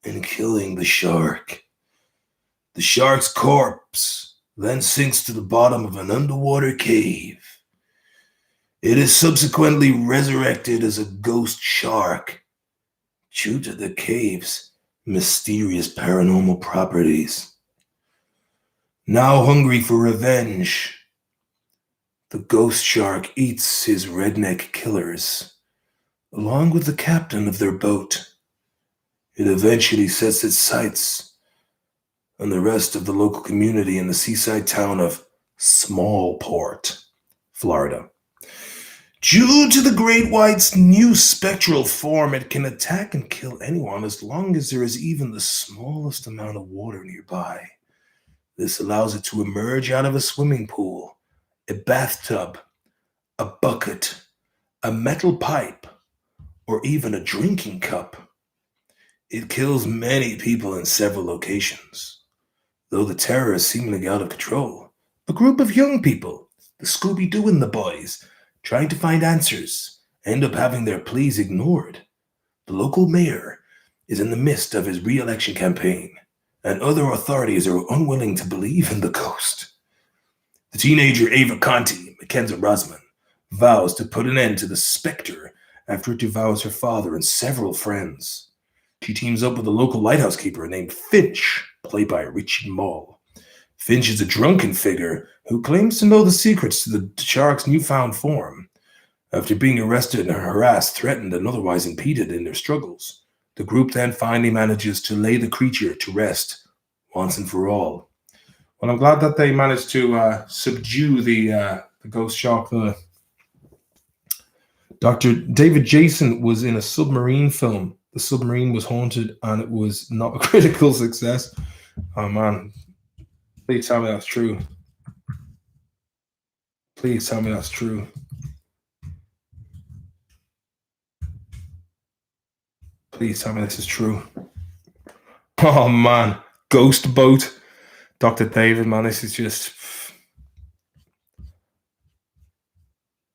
and killing the shark. The shark's corpse then sinks to the bottom of an underwater cave. It is subsequently resurrected as a ghost shark due to the cave's mysterious paranormal properties. Now hungry for revenge, the ghost shark eats his redneck killers, along with the captain of their boat. It eventually sets its sights on the rest of the local community in the seaside town of Smallport, Florida. Due to the great white's new spectral form, it can attack and kill anyone as long as there is even the smallest amount of water nearby. This allows it to emerge out of a swimming pool, a bathtub, a bucket, a metal pipe, or even a drinking cup. It kills many people in several locations. Though the terror is seemingly out of control, a group of young people, the Scooby-Doo and the boys, trying to find answers, end up having their pleas ignored. The local mayor is in the midst of his re-election campaign, and other authorities are unwilling to believe in the ghost. The teenager Ava Conti, Mackenzie Rosman, vows to put an end to the specter after it devours her father and several friends. She teams up with a local lighthouse keeper named Finch, played by Richie Moll. Finch is a drunken figure who claims to know the secrets to the shark's newfound form. After being arrested and harassed, threatened, and otherwise impeded in their struggles, the group then finally manages to lay the creature to rest once and for all. Well, I'm glad that they managed to subdue the ghost shark. Dr. David Jason was in a submarine film. The submarine was haunted and it was not a critical success. Oh, man. Please tell me that's true. Please tell me that's true. Please tell me this is true. Oh, man. Ghost Boat. Dr. David, man, this is just...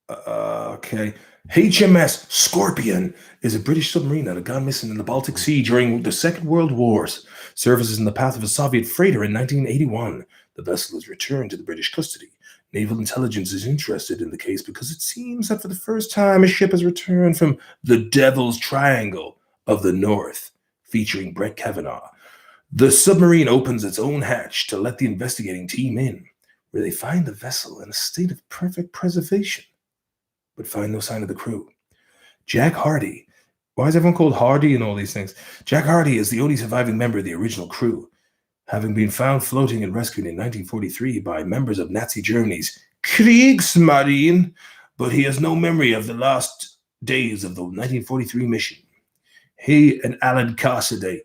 okay. HMS Scorpion is a British submarine that had gone missing in the Baltic Sea during the Second World Wars. Services in the path of a Soviet freighter in 1981. The vessel is returned to the British custody. Naval intelligence is interested in the case because it seems that for the first time a ship has returned from the Devil's Triangle of the North, featuring Brett Kavanaugh. The submarine opens its own hatch to let the investigating team in, where they find the vessel in a state of perfect preservation, but find no sign of the crew. Jack Hardy. Why is everyone called Hardy and all these things? Jack Hardy is the only surviving member of the original crew, having been found floating and rescued in 1943 by members of Nazi Germany's Kriegsmarine, but he has no memory of the last days of the 1943 mission. He and Alan Cassidy,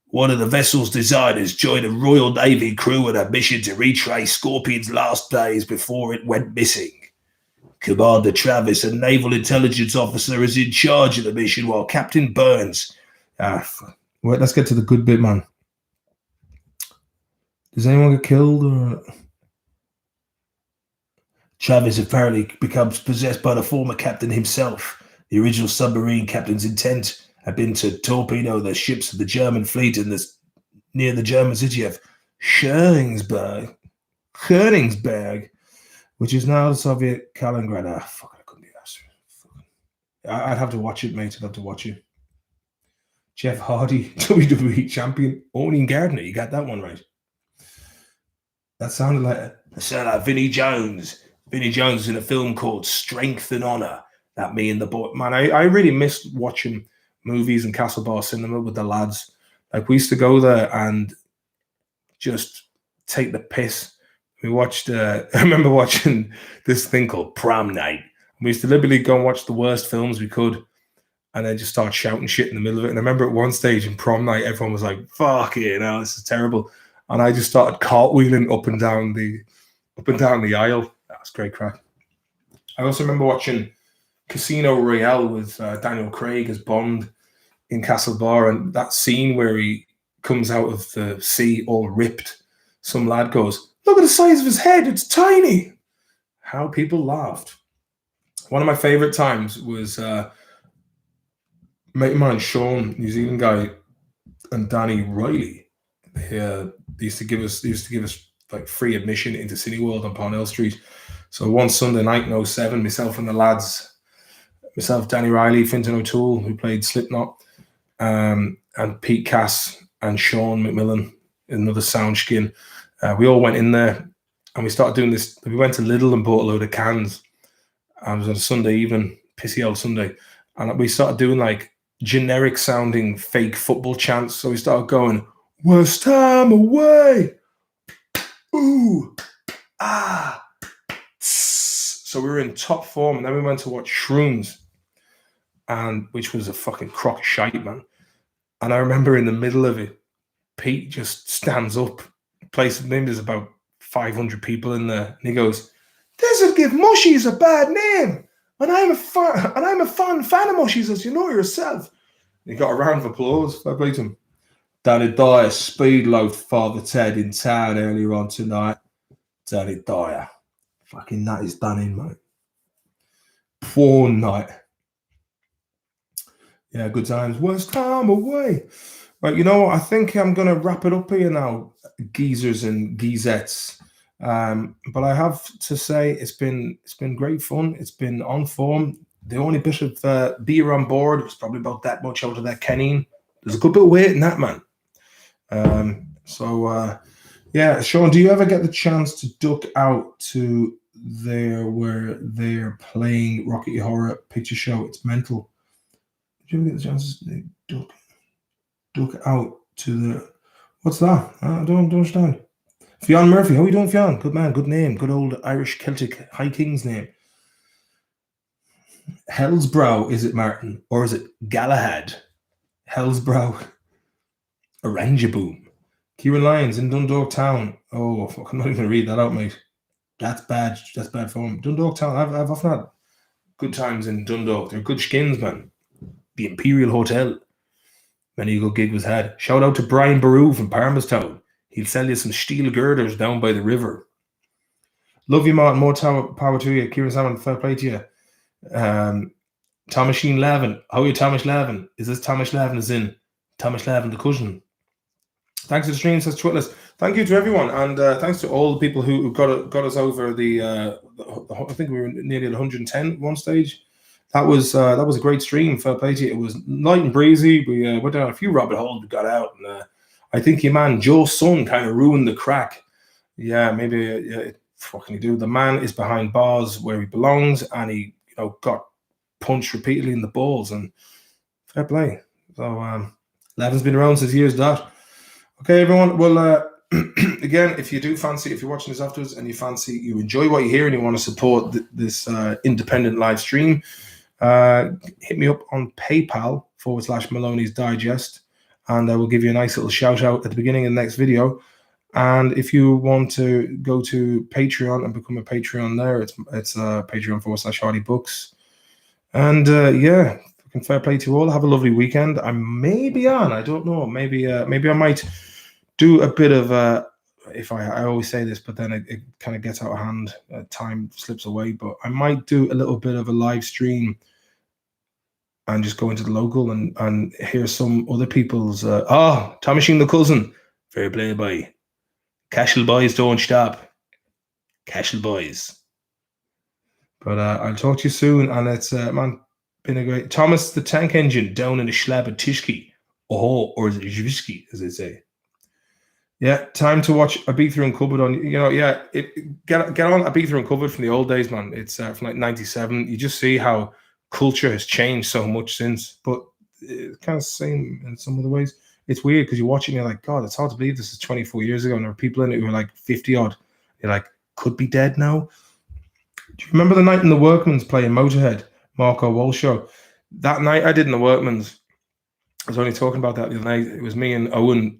one of the vessel's designers, joined a Royal Navy crew on a mission to retrace Scorpion's last days before it went missing. Commander Travis, a naval intelligence officer, is in charge of the mission, while Captain Burns... Wait, let's get to the good bit, man. Does anyone get killed? Or... Travis apparently becomes possessed by the former captain himself. The original submarine captain's intent had been to torpedo the ships of the German fleet near the German city of Königsberg, which is now the Soviet Kaliningrad. I couldn't be asked. I'd have to watch it, mate. I'd have to watch it. Jeff Hardy, WWE champion. Owen Gardner, you got that one right. That sounded like Vinnie Jones. Vinnie Jones is in a film called Strength and Honor. That me and the boy. Man, I really missed watching movies in Castle Bar Cinema with the lads. Like, we used to go there and just take the piss. we watched. I remember watching this thing called Prom Night. We used to deliberately go and watch the worst films we could, and then just start shouting shit in the middle of it. And I remember at one stage in Prom Night, everyone was like, "Fuck it, this is terrible," and I just started cartwheeling up and down the aisle. That's great crack. I also remember watching Casino Royale with Daniel Craig as Bond in Castlebar, and that scene where he comes out of the sea all ripped. Some lad goes, "Look at the size of his head, it's tiny." How people laughed. One of my favorite times was mate of mine, Sean, New Zealand guy, and Danny Riley. They used to give us like free admission into Cineworld on Parnell Street. So one Sunday night in 07, myself and the lads, myself, Danny Riley, Fintan O'Toole, who played Slipknot, and Pete Cass and Sean McMillan, another sound skin. We all went in there and we started doing this. We went to Lidl and bought a load of cans. And it was on a Sunday evening, pissy old Sunday. And we started doing like generic sounding fake football chants. So we started going, "Worst time away. Ooh, ah." So we were in top form. And then we went to watch Shrooms, and which was a fucking crock of shite, man. And I remember in the middle of it, Pete just stands up. Place, maybe there's about 500 people in there, and he goes, "This would give Mushies a bad name, and I'm a fan of Mushies, as you know yourself." And he got a round of applause. I played him. Danny Dyer speed load Father Ted in town earlier on tonight. Danny Dyer, fucking that is done in, mate. Prawn night. Yeah, good times. Worst time away. Right, you know what? I think I'm going to wrap it up here now, geezers and geezettes. But I have to say it's been great fun. It's been on form. The only bit of beer on board was probably about that much out of that Kenny. There's a good bit of weight in that, man. Yeah, Sean, do you ever get the chance to duck out to there where they're playing Rocky Horror Picture Show? It's mental. Do you ever get the chance to duck out to the... What's that? I don't understand. Fionn Murphy, how are you doing, Fionn? Good man, good name, good old Irish Celtic High King's name. Hellsbrow, is it, Martin? Or is it Galahad? Hellsbrow. Orangaboom. Kieran Lyons in Dundalk Town. Oh, fuck, I'm not even going to read that out, mate. That's bad. That's bad form. Dundalk Town. I've often had good times in Dundalk. They're good skins, man. The Imperial Hotel. Many a good gig was had. Shout out to Brian Baru from Parmastown. He'll sell you some steel girders down by the river. Love you, Martin. More power to you. Kieran Salmon, fair play to you. Thomasine Lavin. How are you, Thomas Lavin? Is this Thomas Lavin as in Thomas Lavin, the cousin? Thanks for the stream, says Twitless. Thank you to everyone, and thanks to all the people who got us over the I think we were nearly at 110 at one stage. That was a great stream. Fair play to you. It was light and breezy. We went down a few rabbit holes. We got out, and I think your man Joe's son kind of ruined the crack. Yeah, maybe what can you do? The man is behind bars where he belongs, and he got punched repeatedly in the balls. And fair play. So Levin's been around since years that. Okay, everyone. Well, again, if you're watching this afterwards and you enjoy what you hear and you want to support this independent live stream, hit me up on PayPal /Maloney's Digest, and I will give you a nice little shout out at the beginning of the next video. And if you want to go to Patreon and become a Patreon there, it's Patreon /Hardy Books. And yeah, fair play to you all. Have a lovely weekend. I may be on. I don't know. Maybe I might do a bit of I always say this, but then it kind of gets out of hand. Time slips away. But I might do a little bit of a live stream and just go into the local and hear some other people's. Thomasine the cousin. Fair play, boy. Cashel boys don't stop. Cashel boys. But I'll talk to you soon. And it's man. Been a great Thomas the Tank Engine down in the Schlab at Tishki. Or is it Zwisky, as they say? Yeah, time to watch Ibiza Uncovered on. Get on Ibiza Uncovered from the old days, man. It's from like '97. You just see how culture has changed so much since, but it's kind of the same in some of the ways. It's weird because you're watching, you're like, God, it's hard to believe this is 24 years ago, and there are people in it who are like 50 odd. You're like, could be dead now. Do you remember the night in the Workman's playing Motorhead, Marco Walsh show? That night I did in the Workman's, I was only talking about that the other night. It was me and Owen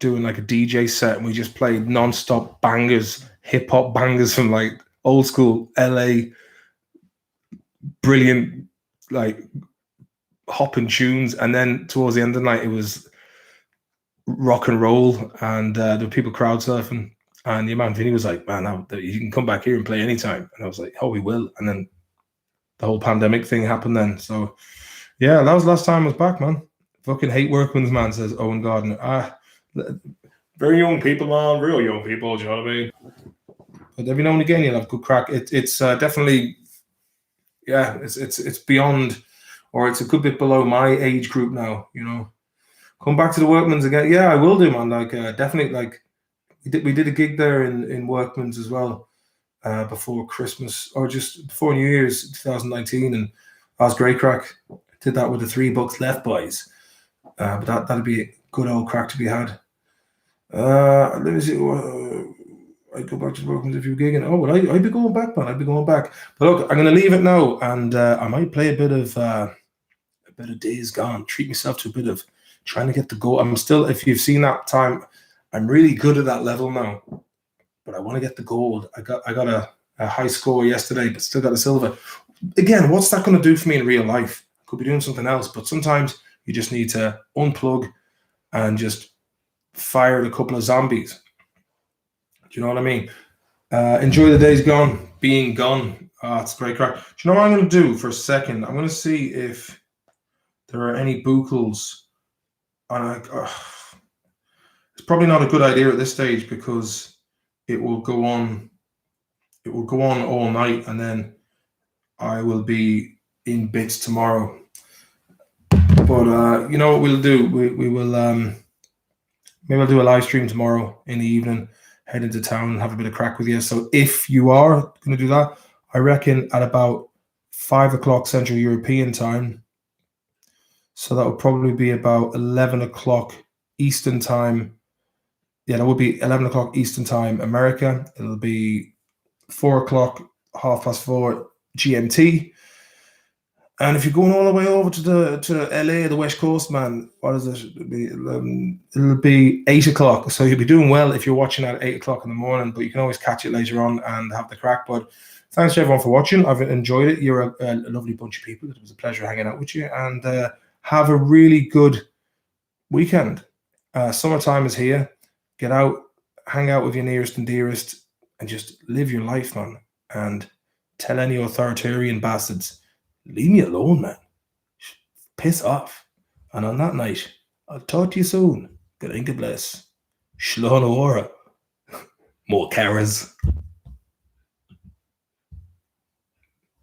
doing like a DJ set, and we just played non-stop bangers, hip-hop bangers from like old school LA, brilliant, like hopping tunes. And then towards the end of the night, it was rock and roll, and there were people crowd surfing. And the man Vinny was like, man, you can come back here and play anytime. And I was like, oh, we will. And then the whole pandemic thing happened then. So yeah, that was the last time I was back, man. Fucking hate Workman's, man, says Owen Gardner. Very young people, man, real young people, do you know what I mean? But every now and again, you'll have good crack. It's definitely, yeah, it's beyond, or it's a good bit below my age group now, you know. Come back to the Workman's again. Yeah, I will do, man. Like, definitely, like, we did a gig there in Workman's as well before Christmas, or just before New Year's 2019, and that was great crack. Did that with the $3 left, boys. But that'd be a good old crack to be had. Let me see. I'd go back to the Workman's if you were gigging. Oh, well, I'd be going back, man. I'd be going back. But look, I'm going to leave it now, and I might play a bit of Days Gone. Treat myself to a bit of trying to get the goal. I'm still, if you've seen that time, I'm really good at that level now, but I want to get the gold. I got a high score yesterday, but still got a silver. Again, what's that going to do for me in real life? I could be doing something else, but sometimes you just need to unplug and just fire a couple of zombies. Do you know what I mean? Enjoy the Days Gone, being gone. It's great crack. Do you know what I'm going to do for a second? I'm going to see if there are any bucals. And it's probably not a good idea at this stage because it will go on. It will go on all night, and then I will be in bits tomorrow. But you know what we'll do? We will maybe I'll do a live stream tomorrow in the evening. Head into town and have a bit of crack with you. So if you are going to do that, I reckon at about 5 o'clock Central European time. So that would probably be about 11 o'clock Eastern time. Yeah, that would be 11 o'clock Eastern time, America. It'll be 4 o'clock, 4:30 GMT. And if you're going all the way over to LA, the West Coast, man, what is it? It'll be 8 o'clock. So you'll be doing well if you're watching at 8 o'clock in the morning, but you can always catch it later on and have the crack. But thanks to everyone for watching. I've enjoyed it. You're a lovely bunch of people. It was a pleasure hanging out with you. And have a really good weekend. Summertime is here. Get out, hang out with your nearest and dearest, and just live your life, man. And tell any authoritarian bastards, leave me alone, man. Piss off. And on that night, I'll talk to you soon. Good bless. Shlona Ora. More carers.